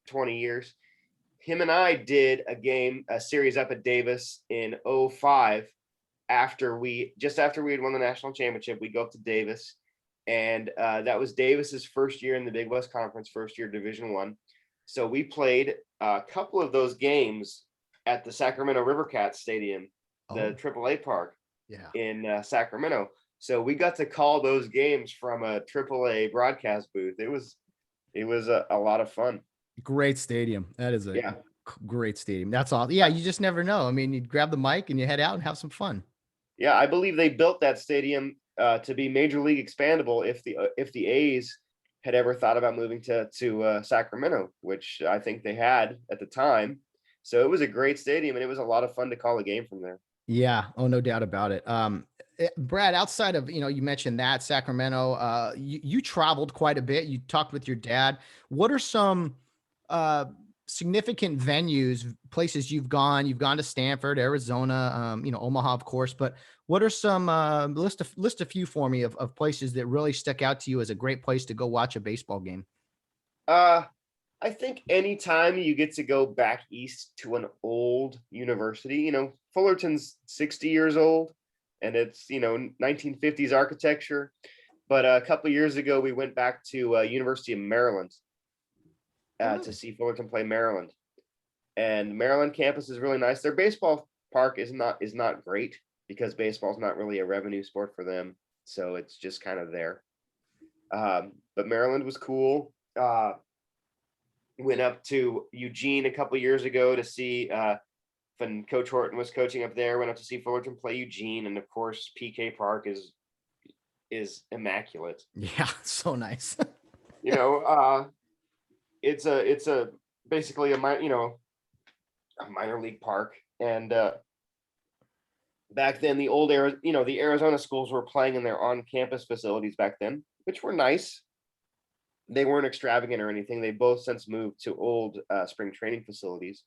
20 years. Him and I did a series up at Davis in '05. After we had won the national championship, we go up to Davis, and that was Davis's first year in the Big West Conference, first year Division I. So we played a couple of those games at the Sacramento River Cats Stadium, the Oh, AAA park yeah. in Sacramento. So we got to call those games from a AAA broadcast booth. It was a lot of fun. Great stadium. That is a Yeah. great stadium. That's all. Yeah, you just never know. I mean, you grab the mic and you head out and have some fun. Yeah, I believe they built that stadium to be major league expandable if the A's had ever thought about moving to Sacramento, which I think they had at the time. So it was a great stadium, and it was a lot of fun to call a game from there. Yeah. Oh, no doubt about it. Brad, outside of, you mentioned that Sacramento, you traveled quite a bit. You talked with your dad. What are some uh, significant venues, places you've gone? You've gone to Stanford, Arizona, Omaha, of course, but what are some, list a few for me of places that really stuck out to you as a great place to go watch a baseball game? Uh, I think anytime you get to go back east to an old university, Fullerton's 60 years old, and it's 1950s architecture. But a couple of years ago, we went back to University of Maryland to see Fullerton play Maryland, and Maryland campus is really nice. Their baseball park is not great because baseball is not really a revenue sport for them, so it's just kind of there. But Maryland was cool. Went up to Eugene a couple years ago to see when Coach Horton was coaching up there. Went up to see Fullerton play Eugene, and of course PK Park is immaculate. Yeah, so nice. It's a basically a minor league park, and back then the Arizona schools were playing in their on-campus facilities back then, which were nice. They weren't extravagant or anything. They both since moved to old spring training facilities.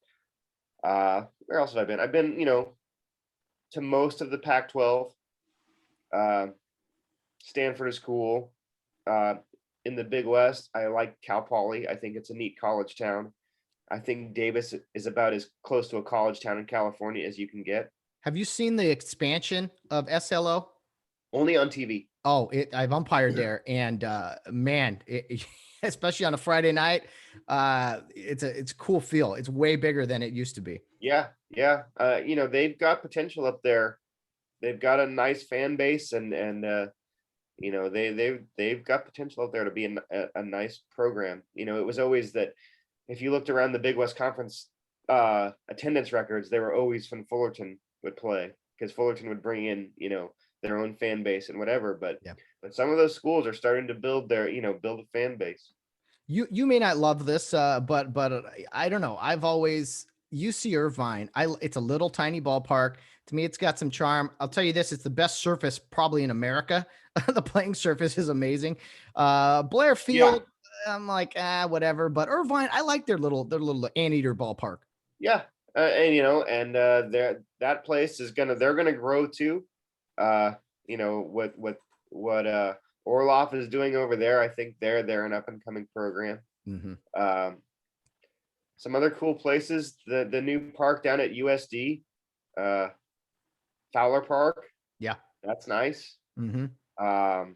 Where else have I been? I've been, to most of the Pac-12. Stanford is cool. In the Big West, I like Cal Poly. I think it's a neat college town. I think Davis is about as close to a college town in California as you can get. Have you seen the expansion of SLO? Only on TV. Oh, I've umpired there, and man, especially on a Friday night, it's a cool feel. It's way bigger than it used to be. Yeah. They've got potential up there. They've got a nice fan base, and they've got potential out there to be a nice program. It was always that if you looked around the Big West Conference attendance records, they were always when Fullerton would play, because Fullerton would bring in their own fan base and whatever. But some of those schools are starting to build build a fan base. You may not love this, but I don't know. I've always UC Irvine. It's a little tiny ballpark. To me, it's got some charm. I'll tell you this: it's the best surface probably in America. The playing surface is amazing. Blair Field, I'm like, whatever. But Irvine, I like their little anteater ballpark. Yeah, that place they're gonna grow too. What Orloff is doing over there, I think they're an up and coming program. Mm-hmm. Some other cool places, the new park down at USD, Fowler Park. Yeah, that's nice. Mm-hmm. Trying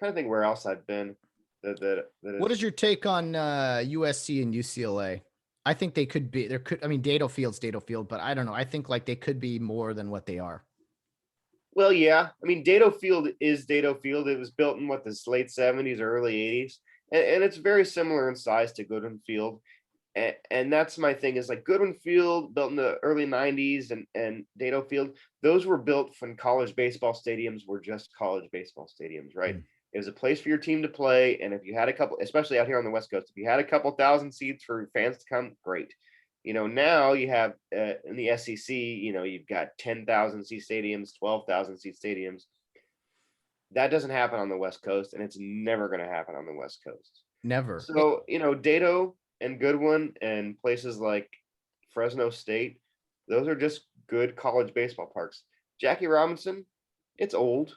to think where else I've been. What is your take on USC and UCLA? I think they could be. Dado Field's Dado Field, but I don't know. I think like they could be more than what they are. Well, yeah. Dado Field is Dado Field. It was built in the late 70s or early 80s. And it's very similar in size to Goodwin Field. And that's my thing, is like Goodwin Field built in the early 90s and Dado Field, those were built when college baseball stadiums were just college baseball stadiums, right? Mm. It was a place for your team to play. And if you had a couple, especially out here on the West Coast, if you had a couple thousand seats for fans to come, great. Now you have in the SEC, you've got 10,000 seat stadiums, 12,000 seat stadiums. That doesn't happen on the West Coast, and it's never going to happen on the West Coast. Never. So, Dado and Goodwin and places like Fresno State, those are just good college baseball parks. Jackie Robinson, it's old,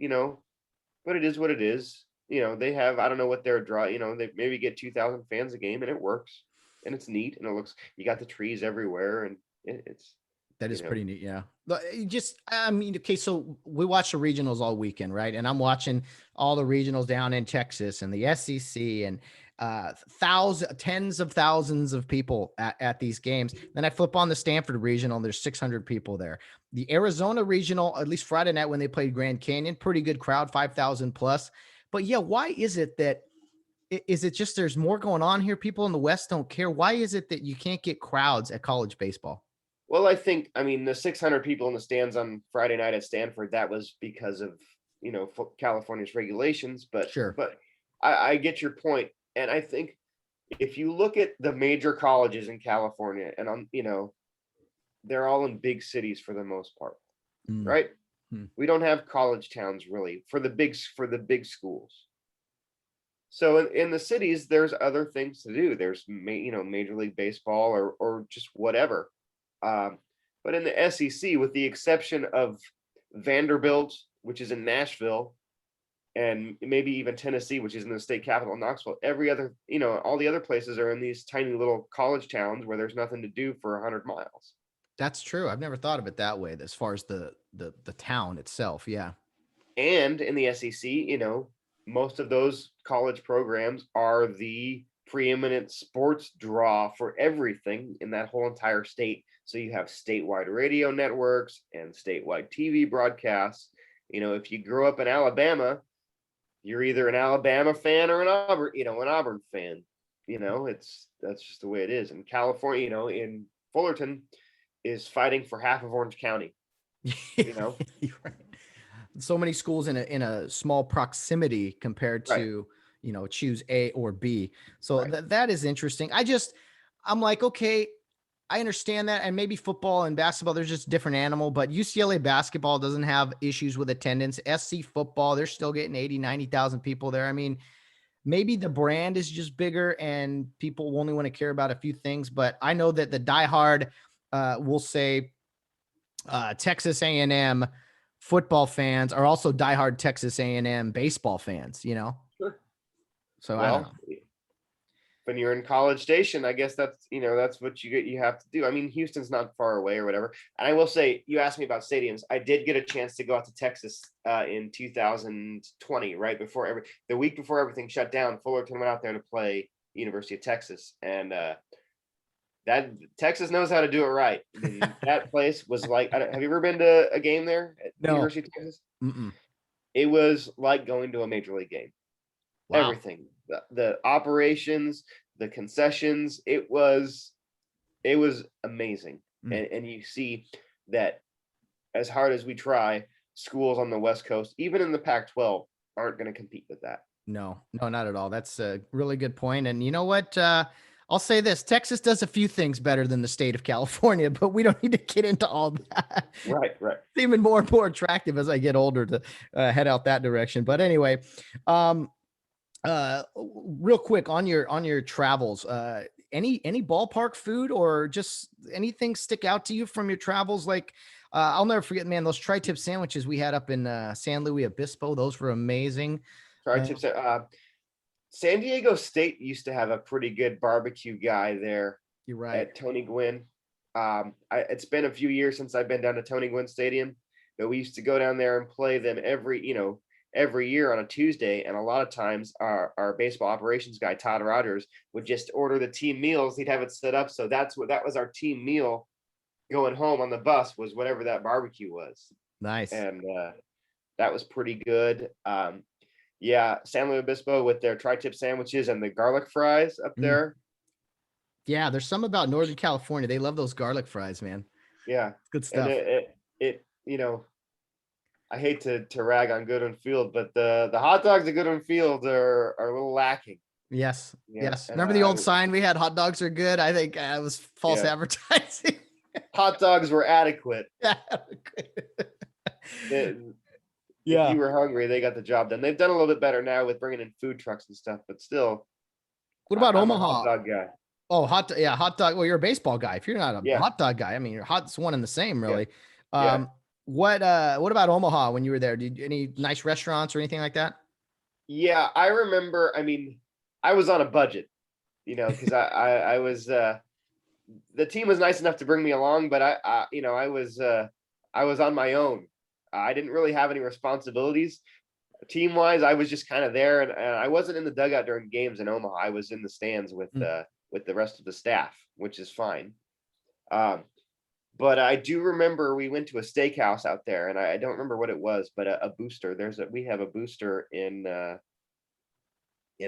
but it is what it is. They have, I don't know what their draw, they maybe get 2,000 fans a game, and it works, and it's neat, and it looks, you got the trees everywhere, and it's. That is pretty neat. Yeah. Okay. So we watch the regionals all weekend, right? And I'm watching all the regionals down in Texas and the SEC and tens of thousands of people at these games. Then I flip on the Stanford regional and there's 600 people there. The Arizona regional, at least Friday night when they played Grand Canyon, pretty good crowd, 5,000 plus. But yeah, why is it that, is it just there's more going on here? People in the West don't care. Why is it that you can't get crowds at college baseball? Well, I think, the 600 people in the stands on Friday night at Stanford, that was because of, California's regulations, but sure. But I get your point. And I think if you look at the major colleges in California and they're all in big cities for the most part, right? We don't have college towns really for the big schools. So in the cities, there's other things to do. There's, Major League Baseball or just whatever. But in the SEC, with the exception of Vanderbilt, which is in Nashville, and maybe even Tennessee, which is in the state capital, Knoxville, every other, all the other places are in these tiny little college towns where there's nothing to do for 100 miles. That's true. I've never thought of it that way as far as the town itself. Yeah. And in the SEC, most of those college programs are the preeminent sports draw for everything in that whole entire state. So you have statewide radio networks and statewide TV broadcasts. If you grow up in Alabama, you're either an Alabama fan or an Auburn fan. That's just the way it is. And California, in Fullerton, is fighting for half of Orange County. You're right. So many schools in a small proximity compared to, choose A or B. So that is interesting. I'm like, okay, I understand that. And maybe football and basketball, there's just different animal, but UCLA basketball doesn't have issues with attendance. SC football, they're still getting 80, 90,000 people there. I mean, maybe the brand is just bigger and people only want to care about a few things, but I know that the diehard will say Texas A&M football fans are also diehard Texas A&M baseball fans, Sure. So I don't know. When you're in College Station, I guess that's what you have to do. I mean, Houston's not far away or whatever. And I will say, you asked me about stadiums. I did get a chance to go out to Texas in 2020, right before the week before everything shut down. Fullerton went out there to play University of Texas, and that Texas knows how to do it right. I mean, that place was like, have you ever been to a game there at University of Texas? Mm-mm. It was like going to a major league game. Wow. Everything, the operations, the concessions, it was amazing. And you see that as hard as we try, schools on the West Coast, even in the Pac-12, aren't going to compete with that. No, not at all. That's a really good point. And you know what? I'll say this: Texas does a few things better than the state of California, but we don't need to get into all that. Right. It's even more and more attractive as I get older to head out that direction. But anyway, real quick on your travels, any ballpark food or just anything stick out to you from your travels? Like, I'll never forget, man, those tri-tip sandwiches we had up in San Luis Obispo. Those were amazing. Tri-tips. San Diego State used to have a pretty good barbecue guy there. You're right. At Tony Gwynn. It's been a few years since I've been down to Tony Gwynn Stadium, but we used to go down there and play them every year on a Tuesday. And a lot of times our baseball operations guy, Todd Rogers, would just order the team meals. He'd have it set up. So that was our team meal going home on the bus, was whatever that barbecue was. Nice. And that was pretty good. San Luis Obispo with their tri-tip sandwiches and the garlic fries up there. Yeah, there's some about Northern California. They love those garlic fries, man. Yeah. Good stuff. And it I hate to rag on Goodwin Field, but the hot dogs at Goodwin Field are a little lacking. Yes. Remember the old sign we had, hot dogs are good? I think it was false advertising. Hot dogs were adequate. If you were hungry, they got the job done. They've done a little bit better now with bringing in food trucks and stuff, but still. What about I'm Omaha? a hot dog guy. Oh, hot dog. Well, you're a baseball guy. If you're not a hot dog guy, I mean, you're hot's one and the same, really. What about Omaha when you were there? Any nice restaurants or anything like that? Yeah, I remember. I mean, I was on a budget, because I was. The team was nice enough to bring me along, but I was on my own. I didn't really have any responsibilities team wise. I was just kind of there, and I wasn't in the dugout during games in Omaha. I was in the stands with the rest of the staff, which is fine. But I do remember we went to a steakhouse out there, and I don't remember what it was, but a booster. We have a booster in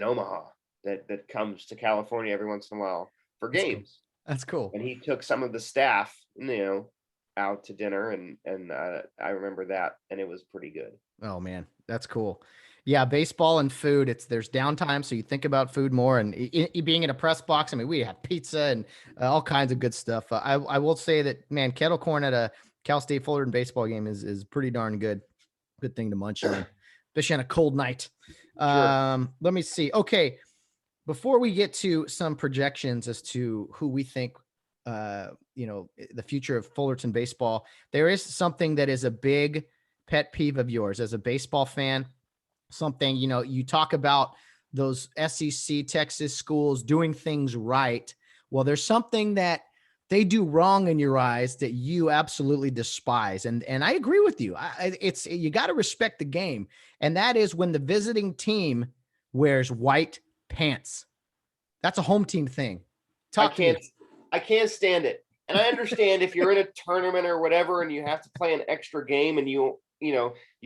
Omaha that comes to California every once in a while for games. That's cool. And he took some of the staff, out to dinner, and I remember that, and it was pretty good. Oh man, that's cool. Yeah, baseball and food, there's downtime, so you think about food more. And being in a press box, I mean, we have pizza and all kinds of good stuff. I will say that, man, kettle corn at a Cal State Fullerton baseball game is pretty darn good. Good thing to munch on, especially on a cold night. Sure. Let me see. Okay, before we get to some projections as to who we think the future of Fullerton baseball, there is something that is a big pet peeve of yours as a baseball fan. Something, you talk about those SEC Texas schools doing things right. Well, there's something that they do wrong in your eyes that you absolutely despise. And I agree with you. You got to respect the game. And that is when the visiting team wears white pants. That's a home team thing. I Talk to me. can't stand it. And I understand if you're in a tournament or whatever, and you have to play an extra game, and you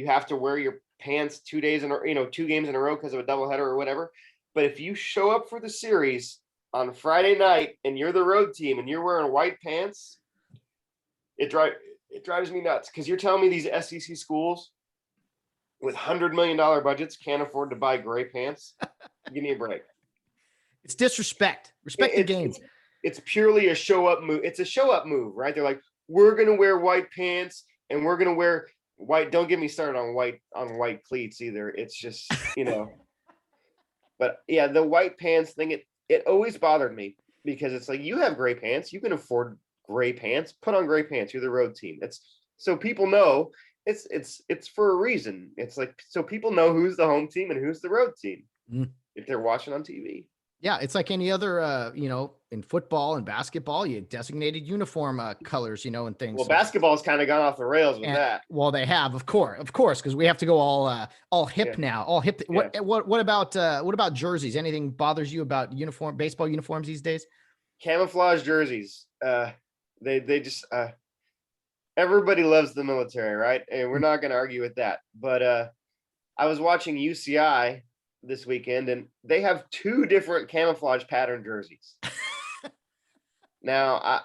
have to wear your pants 2 days in a 2 games in a row because of a doubleheader or whatever. But if you show up for the series on Friday night and you're the road team and you're wearing white pants, it drives me nuts, because you're telling me these SEC schools with $100 million budgets can't afford to buy gray pants? Give me a break. It's disrespect. Respect the game. It's purely a show up move. It's a show up move, right? They're like, we're going to wear white pants and we're going to wear white. Don't get me started on white cleats either. It's just, but yeah, the white pants thing, it always bothered me, because it's like, you have gray pants. You can afford gray pants. Put on gray pants. You're the road team. It's so people know it's for a reason. It's like, so people know who's the home team and who's the road team if they're watching on TV. Yeah, it's like any other, in football and basketball, you designated uniform colors, and things. Well, basketball's kind of gone off the rails with that. Well, they have, of course, because we have to go all hip now, all hip. Yeah. What about jerseys? Anything bothers you about baseball uniforms these days? Camouflage jerseys. They just everybody loves the military, right? And we're not going to argue with that. But I was watching UCI this weekend, and they have 2 different camouflage pattern jerseys. Now,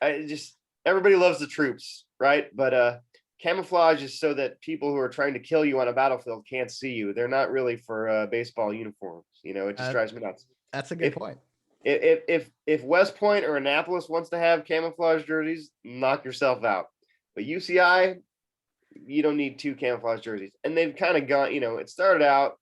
I just, everybody loves the troops, right? But camouflage is so that people who are trying to kill you on a battlefield can't see you. They're not really for baseball uniforms. It just drives me nuts. That's a good point. If West Point or Annapolis wants to have camouflage jerseys, knock yourself out. But UCI, you don't need 2 camouflage jerseys. And they've kind of gone, it started out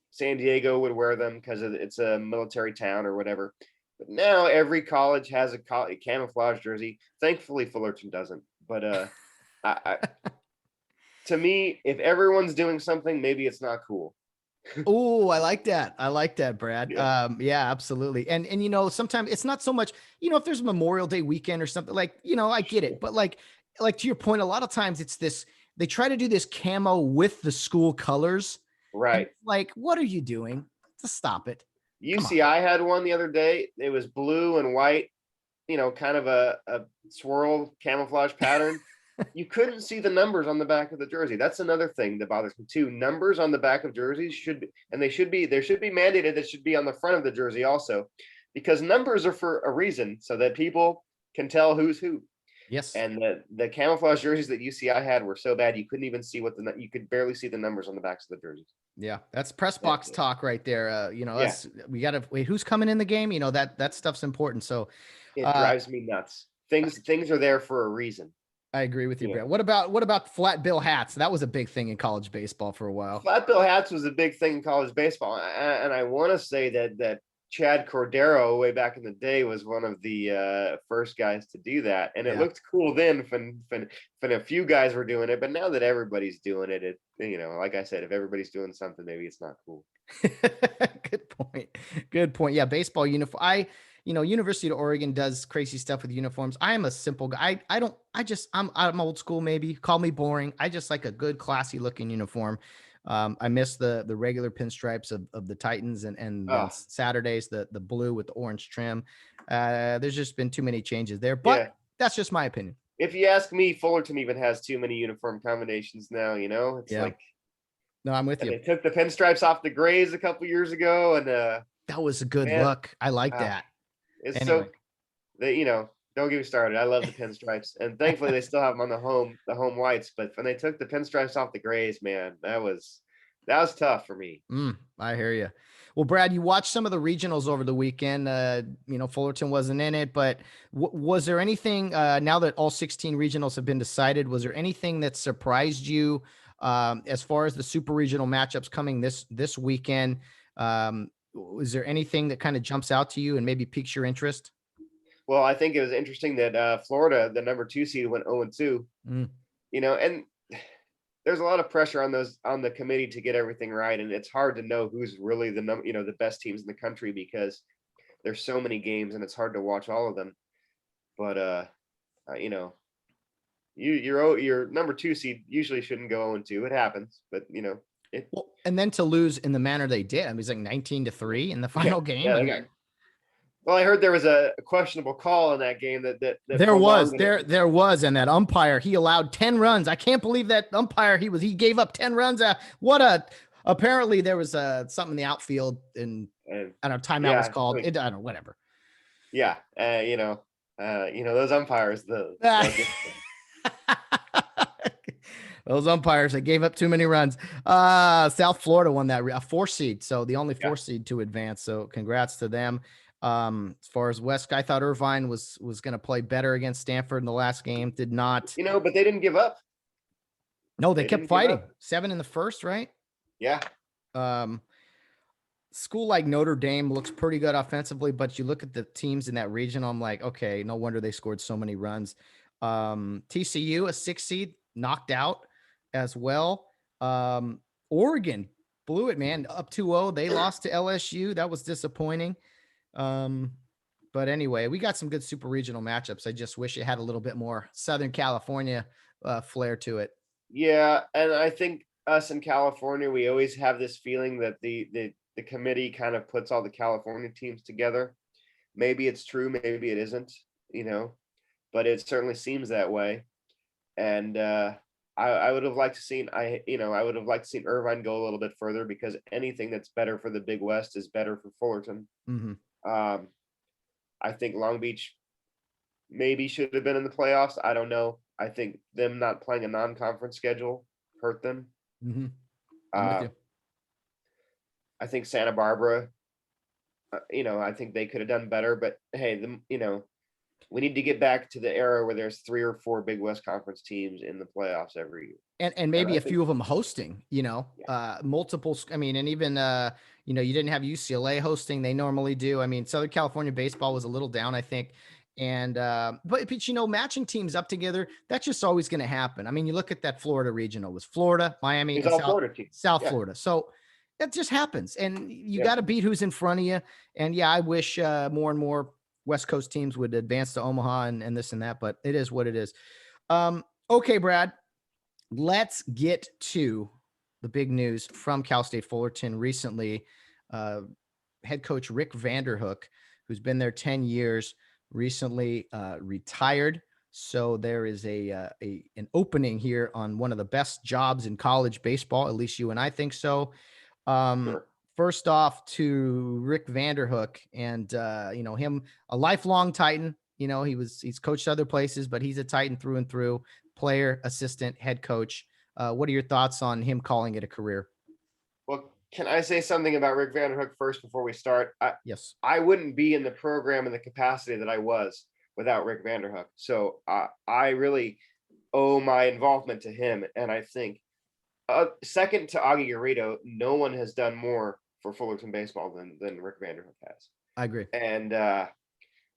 San Diego would wear them because it's a military town or whatever. But now every college has a camouflage jersey. Thankfully, Fullerton doesn't. But to me, if everyone's doing something, maybe it's not cool. Oh, I like that, Brad. Yeah. Absolutely. And sometimes it's not so much, if there's a Memorial Day weekend or something, like, I get it. But like to your point, a lot of times it's this, they try to do this camo with the school colors. Right. Like, what are you doing? Just stop it. UCI had one the other day. It was blue and white, kind of a swirl camouflage pattern. You couldn't see the numbers on the back of the jersey. That's another thing that bothers me too. Numbers on the back of jerseys should be mandated. That should be on the front of the jersey also, because numbers are for a reason, so that people can tell who's who. Yes. And the camouflage jerseys that UCI had were so bad you couldn't even see you could barely see the numbers on the backs of the jerseys. Yeah, that's press box talk right there. We got to wait. Who's coming in the game? That stuff's important. So it drives me nuts. Things are there for a reason. I agree with you, Brad. What about flat bill hats? That was a big thing in college baseball for a while. Flat bill hats was a big thing in college baseball, and I want to say that Chad Cordero way back in the day was one of the first guys to do that, and it looked cool then when a few guys were doing it. But now that everybody's doing it, like I said, if everybody's doing something, maybe it's not cool. Good point. Yeah, baseball uniform. University of Oregon does crazy stuff with uniforms. I am a simple guy. I'm old school, maybe. Call me boring. I just like a good, classy looking uniform. I miss the regular pinstripes of the Titans and Saturdays, the blue with the orange trim. There's just been too many changes there, but that's just my opinion. If you ask me, Fullerton even has too many uniform combinations now, it's like. No, I'm with you. They took the pinstripes off the grays a couple years ago, and that was a good look. I like that. It's anyway. Don't get me started. I love the pinstripes, and thankfully they still have them on the home whites. But when they took the pinstripes off the grays, man, that was tough for me. I hear you. Well, Brad, you watched some of the regionals over the weekend. Fullerton wasn't in it, but was there anything now that all 16 regionals have been decided? Was there anything that surprised you as far as the super regional matchups coming this weekend? Was there anything that kind of jumps out to you and maybe piques your interest? Well, I think it was interesting that Florida, the number 2 seed, went 0-2. And there's a lot of pressure on the committee to get everything right, and it's hard to know who's really the best teams in the country, because there's so many games and it's hard to watch all of them. But you know, your number 2 seed usually shouldn't go 0-2. It happens, but you know, Well, and then to lose in the manner they did, I mean, it was like 19-3 in the final game. Yeah, well, I heard there was a questionable call in that game that there was, and that umpire, he allowed 10 runs. I can't believe that umpire, he gave up 10 runs. Apparently there was something in the outfield and I don't know, timeout was called. I don't know, whatever. Yeah. You know, those umpires, those umpires that gave up too many runs. South Florida won that, a 4 seed. So the only 4 seed to advance. So congrats to them. As far as West, I thought Irvine was going to play better against Stanford in the last game. Did not. You know, but they didn't give up. No, they kept fighting. 7 in the first, right? Yeah. School like Notre Dame looks pretty good offensively, but you look at the teams in that region, I'm like, okay, no wonder they scored so many runs. TCU, a 6 seed, knocked out as well. Oregon blew it, man, up 2-0. They lost to LSU. That was disappointing. But anyway, we got some good super regional matchups. I just wish it had a little bit more Southern California flair to it. Yeah, and I think us in California, we always have this feeling that the committee kind of puts all the California teams together. Maybe it's true, maybe it isn't, you know, but it certainly seems that way. And I would have liked to seen Irvine go a little bit further, because anything that's better for the Big West is better for Fullerton. Mm-hmm. I think Long Beach maybe should have been in the playoffs. I don't know. I think them not playing a non-conference schedule hurt them. Mm-hmm. I'm with you. I think Santa Barbara, I think they could have done better, but hey, we need to get back to the era where there's 3 or 4 Big West Conference teams in the playoffs every year. And maybe a few of them hosting, multiple. I mean, and even, you didn't have UCLA hosting. They normally do. I mean, Southern California baseball was a little down, I think. And, but matching teams up together, that's just always going to happen. I mean, you look at that Florida regional, it was Florida, Miami, and South Florida. So it just happens. And you got to beat who's in front of you. And yeah, I wish more and more West Coast teams would advance to Omaha and this and that, but it is what it is. Okay, Brad, let's get to the big news from Cal State Fullerton recently. Head coach Rick Vanderhook, who's been there 10 years, recently retired. So there is an opening here on one of the best jobs in college baseball. At least you and I think so. Sure. First off, to Rick Vanderhook, and him, a lifelong Titan. He's coached other places, but he's a Titan through and through. Player, assistant, head coach. What are your thoughts on him calling it a career? Well, can I say something about Rick Vanderhook first before we start? Yes. I wouldn't be in the program in the capacity that I was without Rick Vanderhook. So I really owe my involvement to him. And I think second to Augie Garrido, no one has done more for Fullerton baseball than Rick Vanderhook has. I agree. And,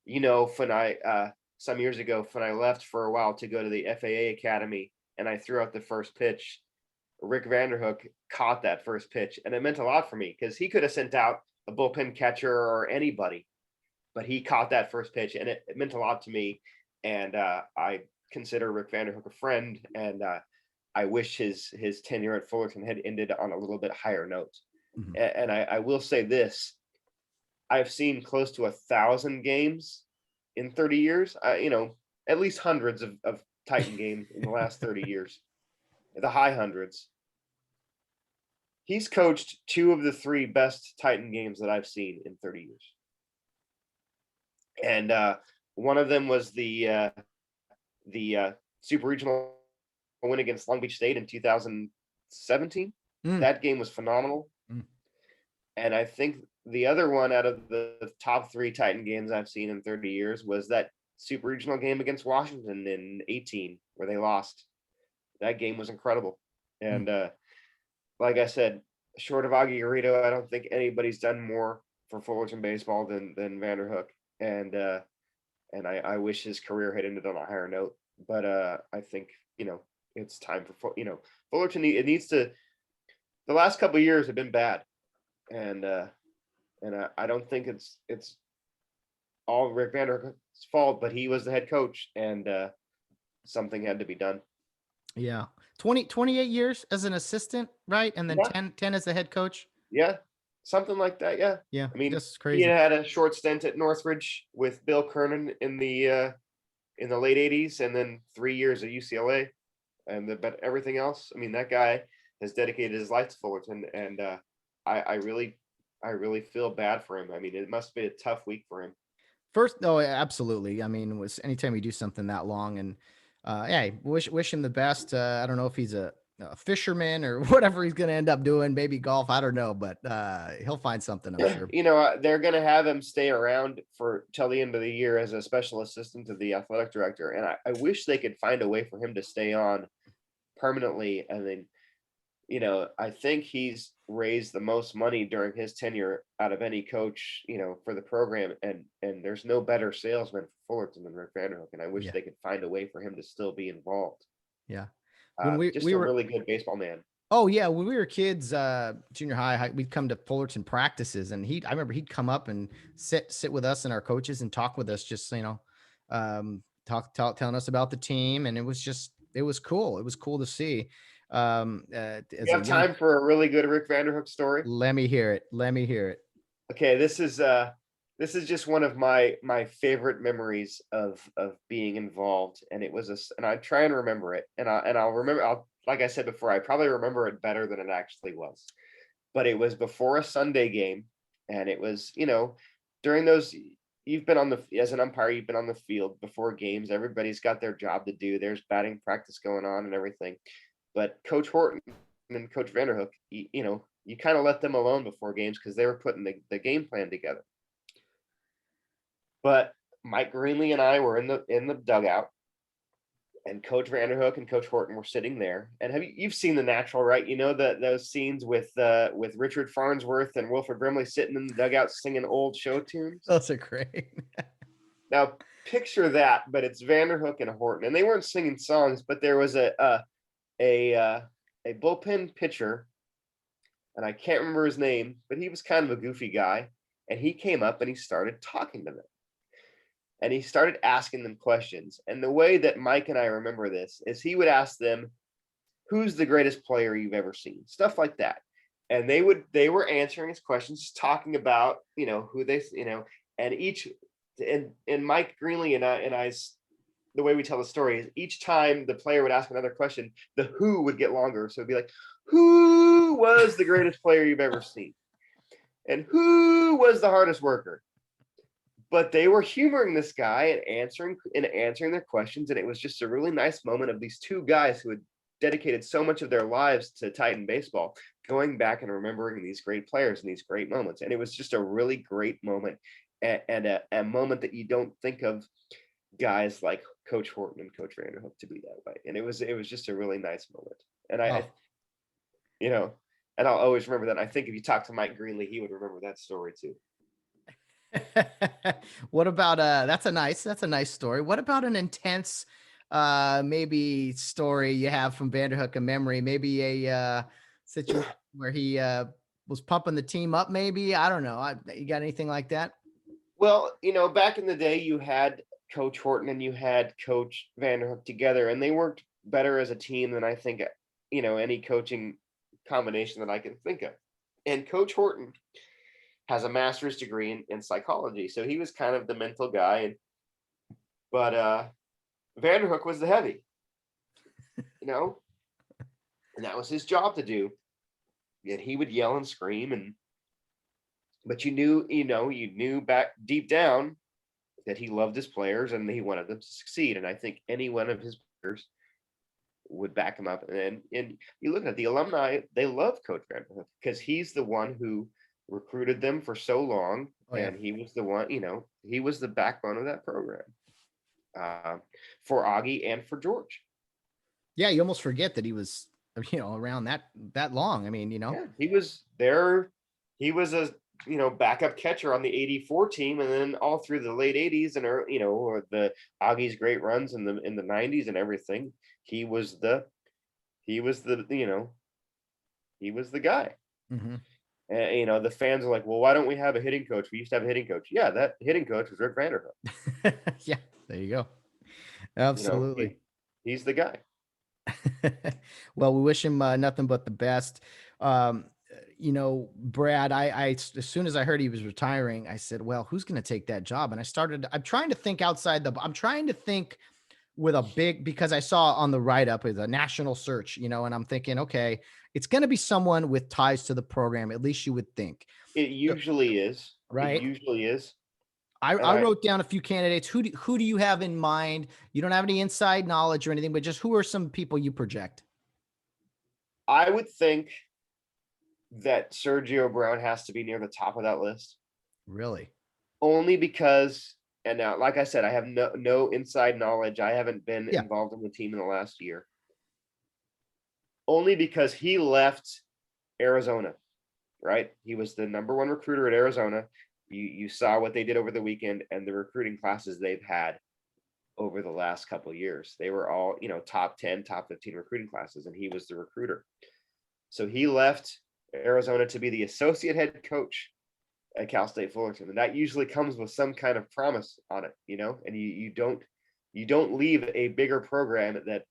when some years ago, when I left for a while to go to the FAA Academy and I threw out the first pitch, Rick Vanderhook caught that first pitch. And it meant a lot for me, because he could have sent out a bullpen catcher or anybody, but he caught that first pitch, and it meant a lot to me. And I consider Rick Vanderhook a friend, and I wish his tenure at Fullerton had ended on a little bit higher note. Mm-hmm. And I will say this: I've seen close to 1,000 games in 30 years. At least hundreds of Titan games in the last 30 years, the high hundreds. He's coached 2 of the 3 best Titan games that I've seen in 30 years. And one of them was the super regional win against Long Beach State in 2017. That game was phenomenal. And I think the other one out of the top 3 Titan games I've seen in 30 years was that super regional game against Washington in 18, where they lost. That game was incredible. And like I said, short of Augie Garrido, I don't think anybody's done more for Fullerton baseball than Vanderhook. And I wish his career had ended on a higher note. But I think, it's time for, Fullerton, it needs to, the last couple of years have been bad. And I don't think it's all Rick Vanderhook's fault, but he was the head coach, and something had to be done. Yeah. 28 years as an assistant, right? And then Yeah. 10 as the head coach. Yeah, something like that. Yeah. Yeah. I mean, That's he crazy. had a short stint at Northridge with Bill Kernan in the late 80s, and then 3 years at UCLA, but everything else, I mean, that guy has dedicated his life to Fullerton, and I really feel bad for him. I mean, it must be a tough week for him. First, no, absolutely. I mean, was anytime you do something that long, and yeah, wish him the best. I don't know if he's a fisherman or whatever he's going to end up doing, maybe golf. I don't know, but he'll find something, I'm sure. You know, they're going to have him stay around for till the end of the year as a special assistant to the athletic director, and I wish they could find a way for him to stay on permanently. And then, you know, I think he's raised the most money during his tenure out of any coach, you know, for the program. And there's no better salesman for Fullerton than Rick Vanderhook. And I wish they could find a way for him to still be involved. Yeah. When we were really good baseball man. Oh yeah, when we were kids, junior high, we'd come to Fullerton practices, and I remember he'd come up and sit with us and our coaches and talk with us, just telling us about the team, and it was cool. It was cool to see. You have time for a really good Rick Vanderhook story? Let me hear it. Okay, this is just one of my favorite memories of being involved, and and I try and remember it, and I'll like I said before, I probably remember it better than it actually was. But it was before a Sunday game, and it was, you know, during those, as an umpire, you've been on the field before games. Everybody's got their job to do. There's batting practice going on and everything. But Coach Horton and Coach Vanderhook, you know, you kind of let them alone before games because they were putting the game plan together. But Mike Greenlee and I were in the dugout, and Coach Vanderhook and Coach Horton were sitting there. And you've seen The Natural, right? You know those scenes with Richard Farnsworth and Wilford Brimley sitting in the dugout singing old show tunes. Those are great. Now picture that, but it's Vanderhook and Horton, and they weren't singing songs, but there was a bullpen pitcher, and I can't remember his name, but he was kind of a goofy guy, and he came up and he started talking to them. And he started asking them questions. And the way that Mike and I remember this is he would ask them, who's the greatest player you've ever seen? Stuff like that. And they were answering his questions, talking about, you know, who they, you know, and Mike Greenlee and I's, the way we tell the story is each time the player would ask another question, the who would get longer. So it'd be like, who was the greatest player you've ever seen? And who was the hardest worker? But they were humoring this guy and answering their questions. And it was just a really nice moment of these two guys who had dedicated so much of their lives to Titan baseball, going back and remembering these great players and these great moments. And it was just a really great moment, and a moment that you don't think of guys like Coach Horton and Coach Vanderhook to be that way. And it was just a really nice moment. And I you know, and I'll always remember that. I think if you talk to Mike Greenlee, he would remember that story too. What about that's a nice story. What about an intense maybe story you have from Vanderhook, a memory, maybe a situation where he was pumping the team up, maybe? I don't know. You got anything like that? Well, you know, back in the day you had Coach Horton and you had Coach Vanderhook together, and they worked better as a team than I think, you know, any coaching combination that I can think of. And Coach Horton has a master's degree in psychology, so he was kind of the mental guy, but Vanderhook was the heavy, you know, and that was his job to do. Yet he would yell and scream, but you knew back deep down that he loved his players and he wanted them to succeed. And I think any one of his players would back him up. And you look at the alumni, they love Coach Vanderhook because he's the one who recruited them for so long. And he was the one, you know, he was the backbone of that program for Augie and for George. Yeah, you almost forget that he was, you know, around that long. I mean, you know, he was there. He was a, you know, backup catcher on the 84 team, and then all through the late 80s and you know, or the Augie's great runs in the 90s and everything. He was the you know, he was the guy. Mm-hmm. And, the fans are like, well, why don't we have a hitting coach? We used to have a hitting coach. Yeah, that hitting coach was Rick Vanderhook. Yeah, there you go. You know, Absolutely. he's the guy. Well, we wish him nothing but the best. Um, Brad, as soon as I heard he was retiring, I said, well, who's going to take that job? And I'm trying to think I'm trying to think with a big, because I saw on the write-up with a national search, and I'm thinking, okay, it's going to be someone with ties to the program. At least you would think. It usually is. Right. It usually is. I wrote down a few candidates. Who do you have in mind? You don't have any inside knowledge or anything, but just who are some people you project? I would think that Sergio Brown has to be near the top of that list. Really? Only because, and now, like I said, I have no inside knowledge. I haven't been involved in the team in the last year. Only because he left Arizona, right? He was the number one recruiter at Arizona. You saw what they did over the weekend and the recruiting classes they've had over the last couple of years. They were all, top 10, top 15 recruiting classes, and he was the recruiter. So he left Arizona to be the associate head coach at Cal State Fullerton, and that usually comes with some kind of promise on it, and you don't leave a bigger program that,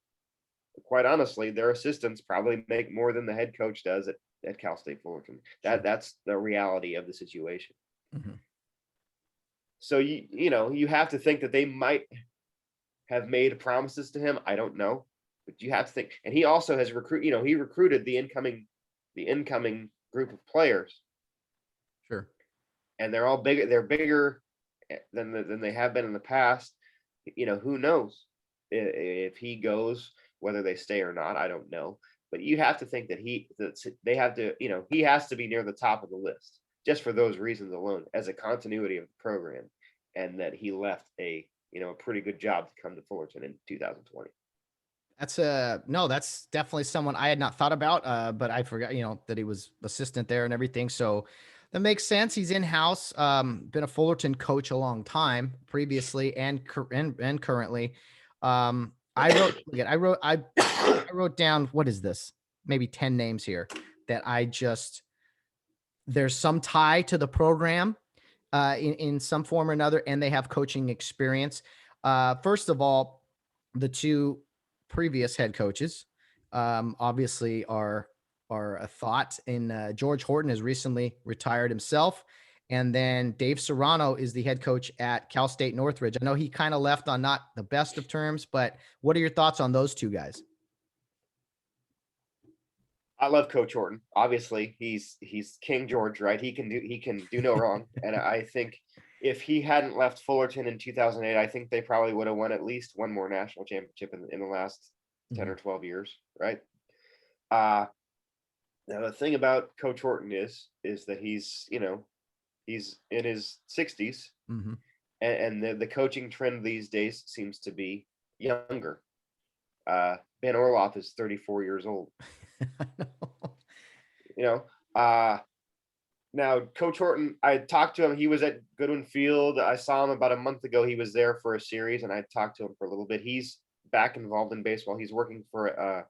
quite honestly, their assistants probably make more than the head coach does at Cal State Fullerton. That's the reality of the situation. Mm-hmm. So you have to think that they might have made promises to him. I don't know, but you have to think. And he also has he recruited the incoming group of players. Sure. And they're all bigger. They're bigger than they have been in the past. Who knows if he goes, whether they stay or not. I don't know. But you have to think that they have to. He has to be near the top of the list just for those reasons alone, as a continuity of the program, and that he left a pretty good job to come to Fullerton in 2020. That's definitely someone I had not thought about, but I forgot, that he was assistant there and everything. So that makes sense. He's in-house, been a Fullerton coach a long time previously and currently. I wrote down, what is this? Maybe 10 names here that there's some tie to the program, in some form or another, and they have coaching experience. First of all, the two previous head coaches, obviously are a thought. And George Horton has recently retired himself. And then Dave Serrano is the head coach at Cal State Northridge. I know he kind of left on not the best of terms, but what are your thoughts on those two guys? I love Coach Horton. Obviously, he's King George, right? He can do no wrong. And I think if he hadn't left Fullerton in 2008, I think they probably would have won at least one more national championship in the last 10 or 12 years, right? Now the thing about Coach Horton is that he's in his 60s, and the coaching trend these days seems to be younger. Ben Orloff is 34 years old. Now Coach Horton, I talked to him. He was at Goodwin Field. I saw him about a month ago. He was there for a series, and I talked to him for a little bit. He's back involved in baseball. He's working for a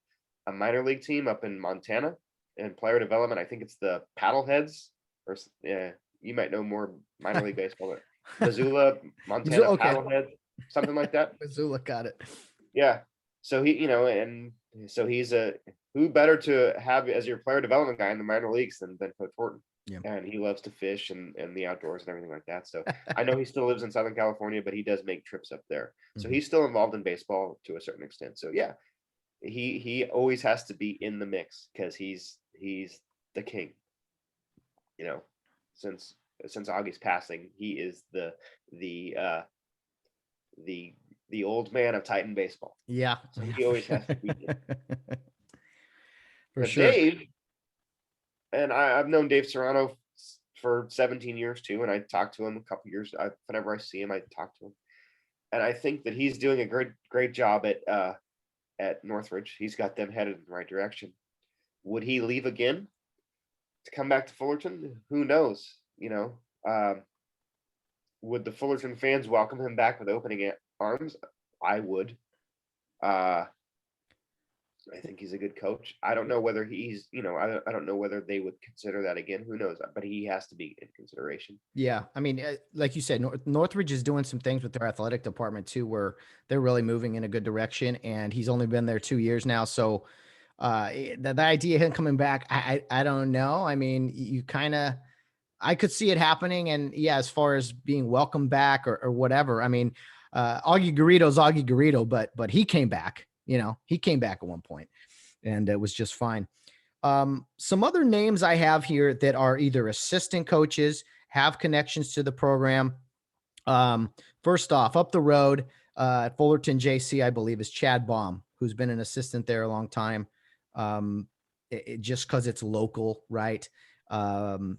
minor league team up in Montana in player development. I think it's the Paddleheads, or you might know more minor league baseball. Missoula, Montana, okay. Paddleheads, something like that. Missoula, got it. Yeah. So he's who better to have as your player development guy in the minor leagues than Coach Horton. Yeah. And he loves to fish and the outdoors and everything like that. So I know he still lives in Southern California, but he does make trips up there. So he's still involved in baseball to a certain extent. So yeah, he always has to be in the mix because he's the king. Since Augie's passing, he is the old man of Titan baseball. Yeah. So he always has to be there. For sure. Dave, and I've known Dave Serrano for 17 years too, and I talked to him a couple years. Whenever I see him, I talk to him, and I think that he's doing a great job at Northridge. He's got them headed in the right direction. Would he leave again to come back to Fullerton? Who knows? Would the Fullerton fans welcome him back with opening arms? I would. I think he's a good coach. I don't know whether he's, I don't know whether they would consider that again. Who knows? But he has to be in consideration. Yeah, I mean, like you said, Northridge is doing some things with their athletic department too, where they're really moving in a good direction. And he's only been there 2 years now, so the idea of him coming back, I don't know. I mean, you kind of, I could see it happening, and yeah, as far as being welcome back or whatever. I mean, Augie Garrido's Augie Garrido, but he came back. He came back at one point, and it was just fine. Some other names I have here that are either assistant coaches, have connections to the program. First off, up the road at Fullerton JC, I believe, is Chad Baum, who's been an assistant there a long time. Just because it's local, right? And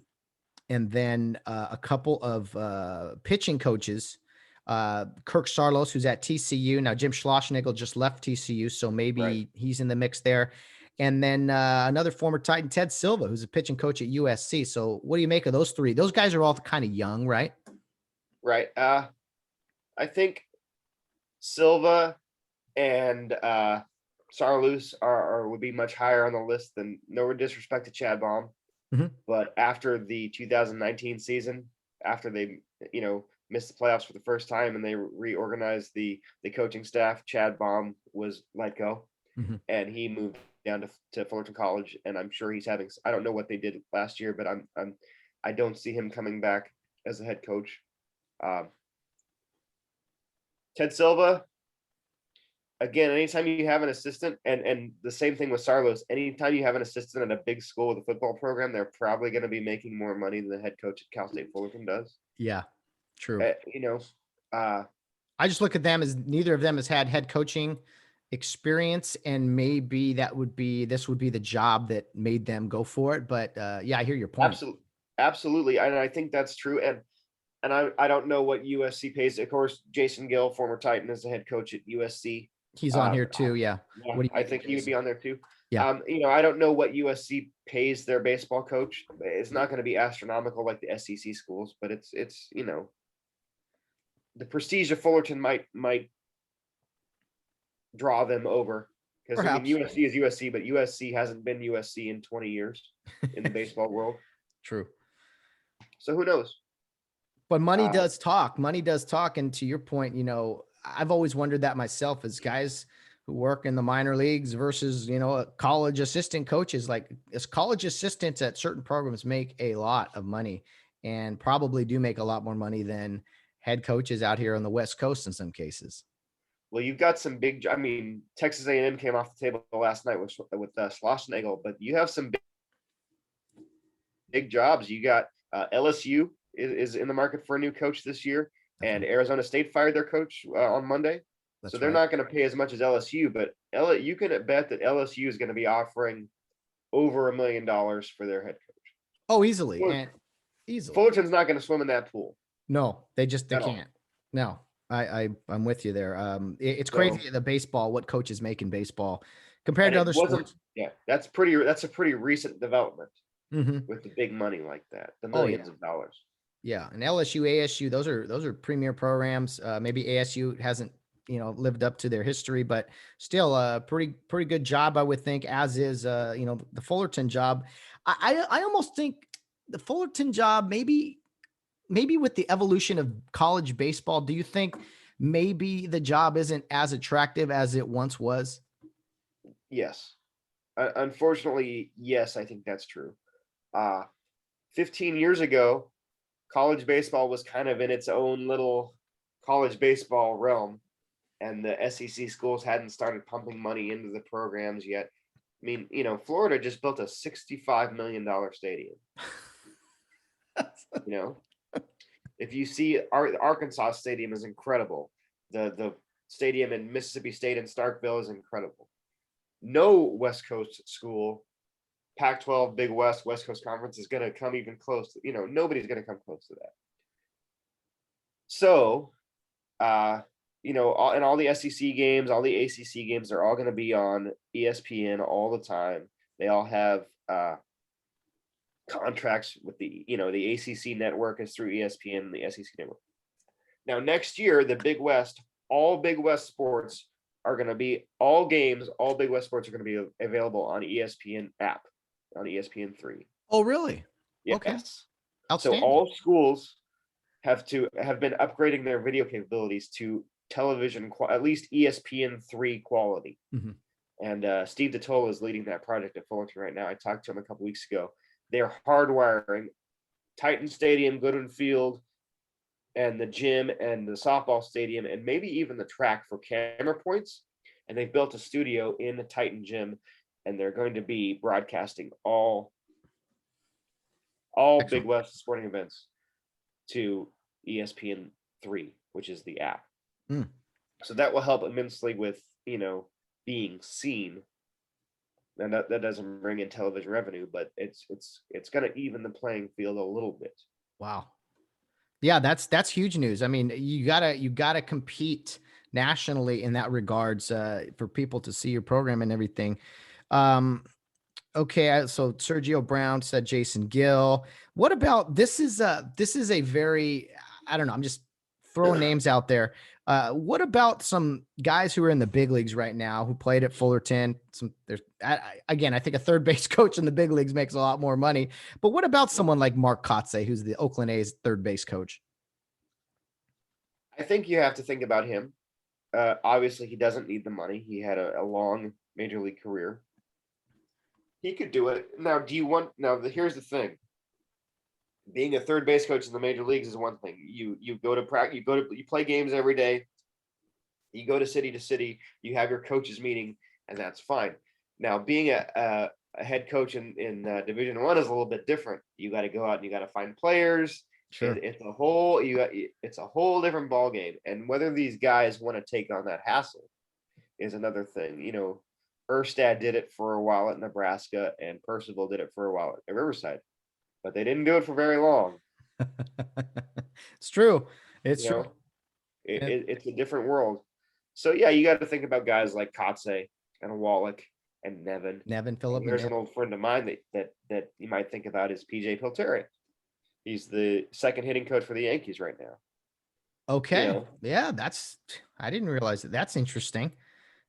then a couple of pitching coaches. Kirk Sarlos, who's at TCU. Now, Jim Schlossnagel just left TCU, so maybe he's in the mix there. And then another former Titan, Ted Silva, who's a pitching coach at USC. So what do you make of those three? Those guys are all kind of young, right? Right. I think Silva and Sarlus would be much higher on the list than, no disrespect to Chad Baum. Mm-hmm. But after the 2019 season, after they, missed the playoffs for the first time and they reorganized the coaching staff, Chad Baum was let go. Mm-hmm. And he moved down to Fullerton College, and I'm sure he's having, I don't know what they did last year, but I don't see him coming back as a head coach. Ted Silva, again, anytime you have an assistant, and the same thing with Sarlos, anytime you have an assistant at a big school with a football program, they're probably going to be making more money than the head coach at Cal State Fullerton does. Yeah, true. I just look at them as neither of them has had head coaching experience, and maybe this would be the job that made them go for it. But yeah, I hear your point. Absolutely. And I think that's true. And I don't know what USC pays. Of course, Jason Gill, former Titan, is the head coach at USC. He's on here too. Yeah. I think he would be on there too. Yeah. I don't know what USC pays their baseball coach. It's not going to be astronomical like the SEC schools, but it's the prestige of Fullerton might draw them over, because USC is USC, but USC hasn't been USC in 20 years in the baseball world. True. So who knows? But money does talk. Money does talk. And to your point, I've always wondered that myself, as guys who work in the minor leagues versus, college assistant coaches. Like, as college assistants at certain programs make a lot of money, and probably do make a lot more money than head coaches out here on the West Coast in some cases. Well, you've got some big, Texas A&M came off the table last night with Schlossnagel, but you have some big jobs. You got LSU is in the market for a new coach this year, and Arizona State fired their coach on Monday. So they're not going to pay as much as LSU, but you can bet that LSU is going to be offering over $1 million for their head coach. Oh, easily. Fullerton's not going to swim in that pool. No, they can't. No, I'm with you there. It's crazy the baseball, what coaches make in baseball compared to other sports. Yeah, that's a pretty recent development mm-hmm. with the big money like that, the millions of dollars. Yeah, and LSU, ASU, those are premier programs. Maybe ASU hasn't lived up to their history, but still a pretty good job, I would think, as is the Fullerton job. I almost think the Fullerton job, maybe with the evolution of college baseball, do you think maybe the job isn't as attractive as it once was? Yes. Unfortunately, yes, I think that's true. 15 years ago, college baseball was kind of in its own little college baseball realm, and the SEC schools hadn't started pumping money into the programs yet. I mean, Florida just built a $65 million stadium. If you see Arkansas Stadium is incredible. The stadium in Mississippi State in Starkville is incredible. No West Coast school, Pac-12, Big West Coast Conference, is going to come even close to, nobody's going to come close to that. So, and all the SEC games, all the ACC games, are all going to be on ESPN all the time. They all have contracts with the ACC network is through ESPN and the SEC network. Now, next year, the Big West, all Big West sports are going to be all games, all Big West sports are going to be available on ESPN app, on ESPN3. Oh, really? Yes. Okay. So Outstanding. all schools have been upgrading their video capabilities to television, at least ESPN3 quality. Mhm. And Steve Detola is leading that project at Fullerton right now. I talked to him a couple weeks ago. They're hardwiring Titan Stadium, Goodwin Field, and the gym and the softball stadium, and maybe even the track for camera points. And they've built a studio in the Titan gym, and they're going to be broadcasting all Excellent. Big West sporting events to ESPN3, which is the app. Mm. So that will help immensely with, being seen. And that doesn't bring in television revenue, but it's going to even the playing field a little bit. Wow. Yeah, that's huge news. I mean, you gotta compete nationally in that regards for people to see your program and everything. Okay, so Sergio Brown said Jason Gill. What about this is a very, I don't know, I'm just throwing names out there. What about some guys who are in the big leagues right now who played at Fullerton? Again, I think a third base coach in the big leagues makes a lot more money. But what about someone like Mark Kotze, who's the Oakland A's third base coach? I think you have to think about him. Obviously, he doesn't need the money. He had a long major league career. He could do it. Now, here's the thing. Being a third base coach in the major leagues is one thing. You go to practice, you play games every day. You go to city, you have your coaches meeting, and that's fine. Now, being a head coach in Division I is a little bit different. You got to go out and you got to find players. Sure. It's a whole different ball game. And whether these guys want to take on that hassle is another thing. Erstad did it for a while at Nebraska, and Percival did it for a while at Riverside, but they didn't do it for very long. It's true. It's true. It's a different world. So yeah, you got to think about guys like Kotze and Wallach and Nevin Phillip. There's an old friend of mine that you might think about is PJ Pilteri. He's the second hitting coach for the Yankees right now. Okay. Yeah, I didn't realize that. That's interesting.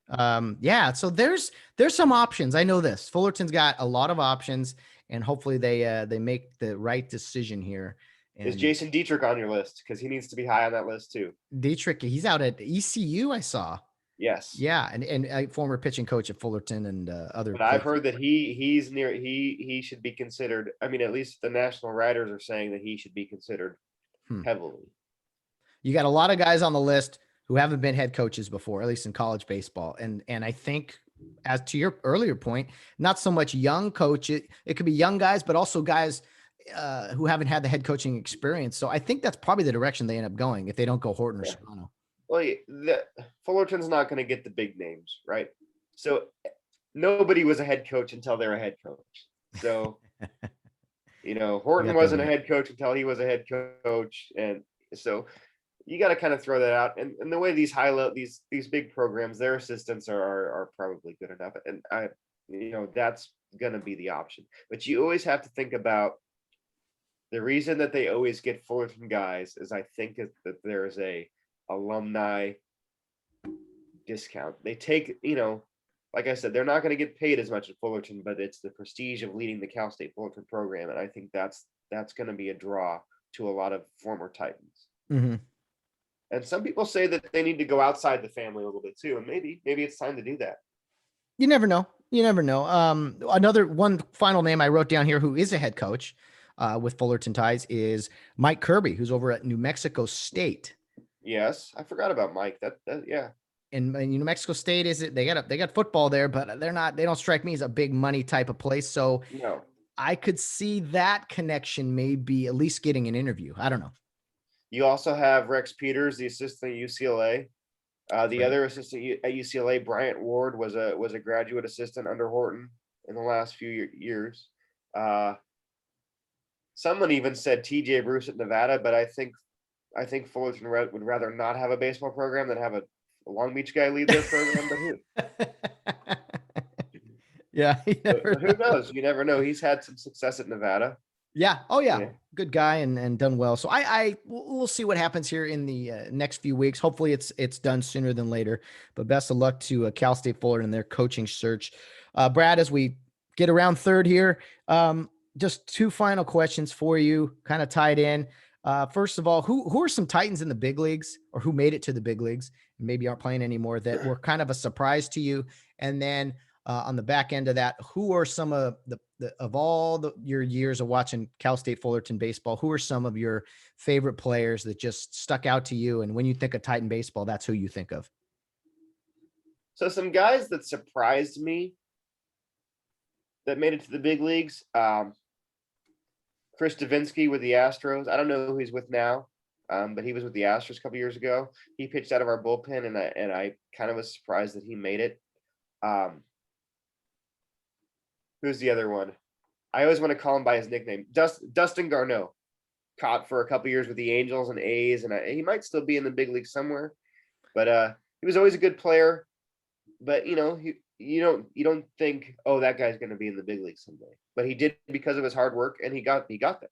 Yeah, so there's some options. I know this. Fullerton's got a lot of options, and hopefully they make the right decision here. And is Jason Dietrich on your list? Because he needs to be high on that list too. Dietrich, he's out at ECU, I saw. Yes. Yeah, and a former pitching coach at Fullerton and other. But I've heard that he should be considered. I mean, at least the national writers are saying that he should be considered heavily. You got a lot of guys on the list who haven't been head coaches before, at least in college baseball. And I think, as to your earlier point, not so much young coach. It could be young guys, but also guys who haven't had the head coaching experience. So I think that's probably the direction they end up going if they don't go Horton or Serrano. Well, Fullerton's not going to get the big names, right? So nobody was a head coach until they're a head coach. So, Horton wasn't a head coach until he was a head coach. And so you got to kind of throw that out. And the way these these big programs, their assistants are probably good enough. And that's going to be the option. But you always have to think about the reason that they always get Fullerton guys is I think that there's a alumni discount. They take, like I said, they're not going to get paid as much at Fullerton, but it's the prestige of leading the Cal State Fullerton program. And I think that's going to be a draw to a lot of former Titans. Mm-hmm. And some people say that they need to go outside the family a little bit too. And maybe it's time to do that. You never know. Another one final name I wrote down here who is a head coach with Fullerton ties is Mike Kirby, who's over at New Mexico State. Yes, I forgot about Mike. Yeah. And New Mexico State they got football there, but they don't strike me as a big money type of place. So no. I could see that connection maybe at least getting an interview. I don't know. You also have Rex Peters, the assistant at UCLA. The other assistant at UCLA, Bryant Ward, was a graduate assistant under Horton in the last few years. Someone even said TJ Bruce at Nevada, but I think Fullerton would rather not have a baseball program than have a Long Beach guy lead their program. But who? Yeah, who knows? You never know. He's had some success at Nevada. Yeah. Oh yeah. Yeah. Good guy and done well. So we'll see what happens here in the next few weeks. Hopefully it's done sooner than later, but best of luck to Cal State Fullerton and their coaching search. Brad, as we get around third here, just two final questions for you, kind of tied in. First of all, who are some Titans in the big leagues, or who made it to the big leagues and maybe aren't playing anymore, that were kind of a surprise to you? And then on the back end of that, who are some of your years of watching Cal State Fullerton baseball, who are some of your favorite players that just stuck out to you? And when you think of Titan baseball, that's who you think of. So some guys that surprised me that made it to the big leagues. Chris Davinsky with the Astros. I don't know who he's with now, but he was with the Astros a couple years ago. He pitched out of our bullpen, and I kind of was surprised that he made it. Who's the other one? I always want to call him by his nickname. Dustin Garneau, caught for a couple years with the Angels and A's, and he might still be in the big league somewhere. But he was always a good player. But you don't think, oh, that guy's going to be in the big league someday. But he did, because of his hard work, and he got there.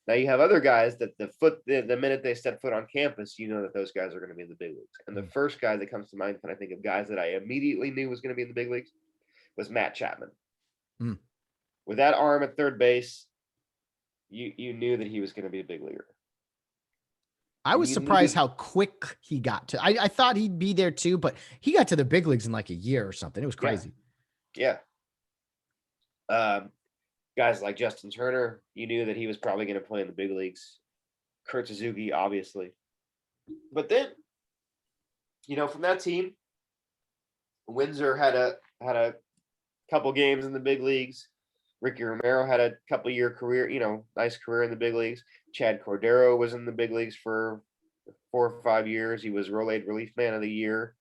Now you have other guys that the minute they step foot on campus, you know that those guys are going to be in the big leagues. And the first guy that comes to mind when I think of guys that I immediately knew was going to be in the big leagues was Matt Chapman. Mm. With that arm at third base, you knew that he was going to be a big leaguer. I was surprised how quick he got to. I thought he'd be there too, but he got to the big leagues in like a year or something. It was crazy. Yeah. Guys like Justin Turner, you knew that he was probably going to play in the big leagues. Kurt Suzuki, obviously. But then, from that team, Windsor had a couple games in the big leagues. Ricky Romero had a couple year career, nice career in the big leagues. Chad Cordero was in the big leagues for 4 or 5 years. He was Rolade Relief Man of the Year.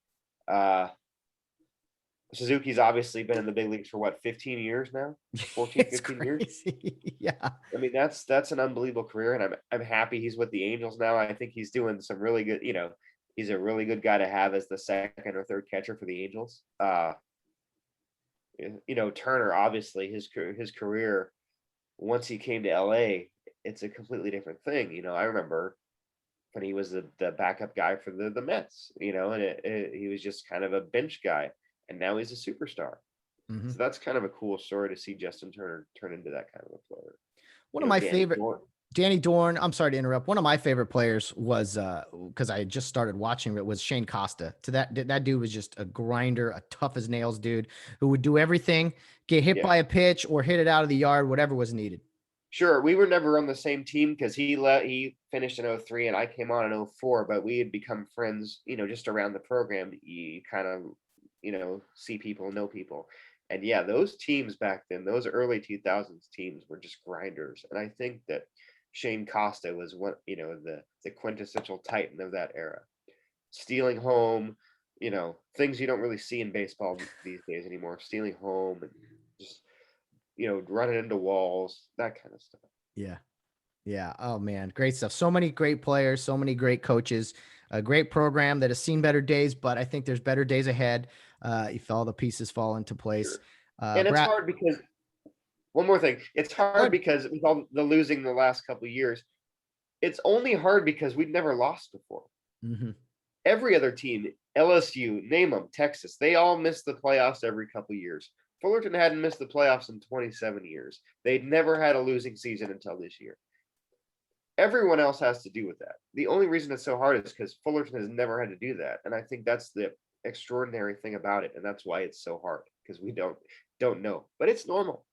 Suzuki's obviously been in the big leagues for 15 years now? 14, 15 years? Yeah. I mean, that's an unbelievable career, and I'm happy he's with the Angels now. I think he's doing some really good, he's a really good guy to have as the second or third catcher for the Angels. Turner, obviously his career, once he came to LA, it's a completely different thing. I remember when he was the backup guy for the Mets, and he was just kind of a bench guy, and now he's a superstar. Mm-hmm. So that's kind of a cool story to see Justin Turner turn into that kind of a player. One of my favorite, Danny Dorn. I'm sorry to interrupt. One of my favorite players was, because I had just started watching it, was Shane Costa. That dude was just a grinder, a tough as nails dude who would do everything, get hit by a pitch or hit it out of the yard, whatever was needed. Sure. We were never on the same team because he finished in 03 and I came on in 04, but we had become friends, just around the program. You kind of, see people, know people. And yeah, those teams back then, those early 2000s teams were just grinders. And I think that Shane Costa was one, the quintessential Titan of that era. Stealing home, things you don't really see in baseball these days anymore. Stealing home and just, running into walls, that kind of stuff. Yeah. Yeah. Oh man. Great stuff. So many great players, so many great coaches, a great program that has seen better days, but I think there's better days ahead. If all the pieces fall into place. Sure. And it's hard because one more thing, it's hard because with all the losing the last couple of years, it's only hard because we've never lost before. Mm-hmm. Every other team, LSU, name them, Texas, they all miss the playoffs every couple of years. Fullerton hadn't missed the playoffs in 27 years. They'd never had a losing season until this year. Everyone else has to do with that. The only reason it's so hard is because Fullerton has never had to do that. And I think that's the extraordinary thing about it. And that's why it's so hard, because we don't know. But it's normal.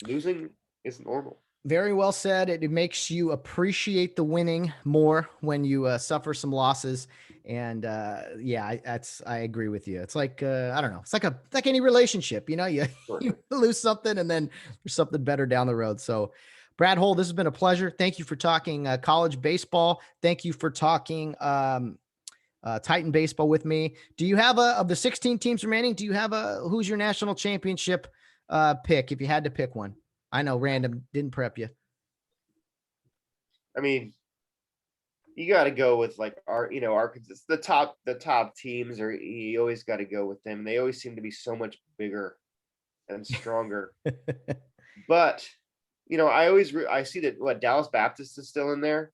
Losing is normal. Very well said. It makes you appreciate the winning more when you suffer some losses. And I agree with you. It's like, I don't know. It's like any relationship, you lose something and then there's something better down the road. So Brad Hull, this has been a pleasure. Thank you for talking college baseball. Thank you for talking Titan baseball with me. Do you have of the 16 teams remaining? Do you have who's your national championship pick if you had to pick one? I know, random, didn't prep you. I mean, you got to go with like Arkansas. The top teams you always got to go with them. They always seem to be so much bigger and stronger. But I see that what Dallas Baptist is still in there.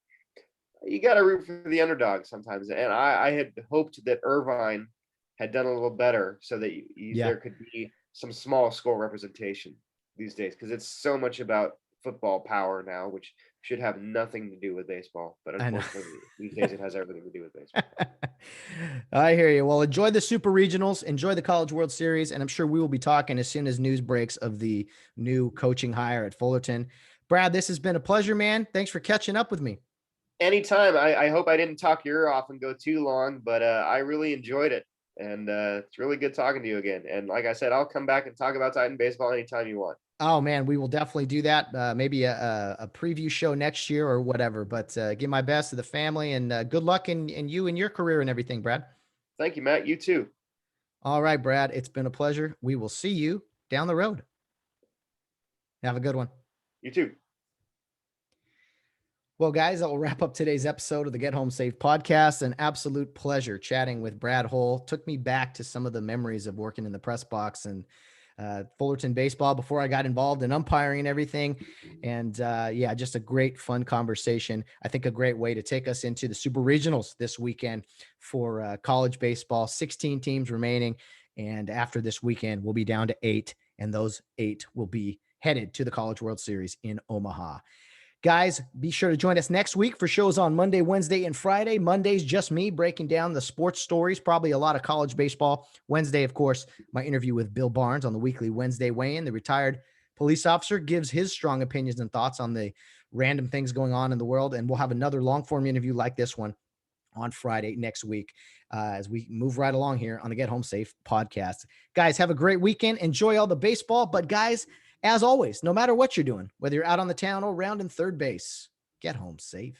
You got to root for the underdog sometimes. And I had hoped that Irvine had done a little better so that there could be some small school representation these days, because it's so much about football power now, which should have nothing to do with baseball. But unfortunately, these days it has everything to do with baseball. I hear you. Well, enjoy the Super Regionals, enjoy the College World Series, and I'm sure we will be talking as soon as news breaks of the new coaching hire at Fullerton. Brad, this has been a pleasure, man. Thanks for catching up with me. Anytime. I hope I didn't talk your ear off and go too long, but I really enjoyed it. And it's really good talking to you again. And like I said, I'll come back and talk about Titan baseball anytime you want. Oh man, we will definitely do that. Maybe a preview show next year or whatever, but give my best to the family and good luck in you and your career and everything, Brad. Thank you, Matt. You too. All right, Brad, it's been a pleasure. We will see you down the road. Have a good one. You too. Well, guys, that will wrap up today's episode of the Get Home Safe podcast. An absolute pleasure chatting with Brad Hull. Took me back to some of the memories of working in the press box and Fullerton baseball before I got involved in umpiring and everything. And just a great, fun conversation. I think a great way to take us into the Super Regionals this weekend for college baseball. 16 teams remaining. And after this weekend, we'll be down to 8. And those 8 will be headed to the College World Series in Omaha. Guys, be sure to join us next week for shows on Monday, Wednesday, and Friday. Monday's just me breaking down the sports stories, probably a lot of college baseball. Wednesday, of course, my interview with Bill Barnes on the weekly Wednesday weigh-in. The retired police officer gives his strong opinions and thoughts on the random things going on in the world. And we'll have another long-form interview like this one on Friday next week as we move right along here on the Get Home Safe podcast. Guys, have a great weekend. Enjoy all the baseball. But guys, as always, no matter what you're doing, whether you're out on the town or around in third base, get home safe.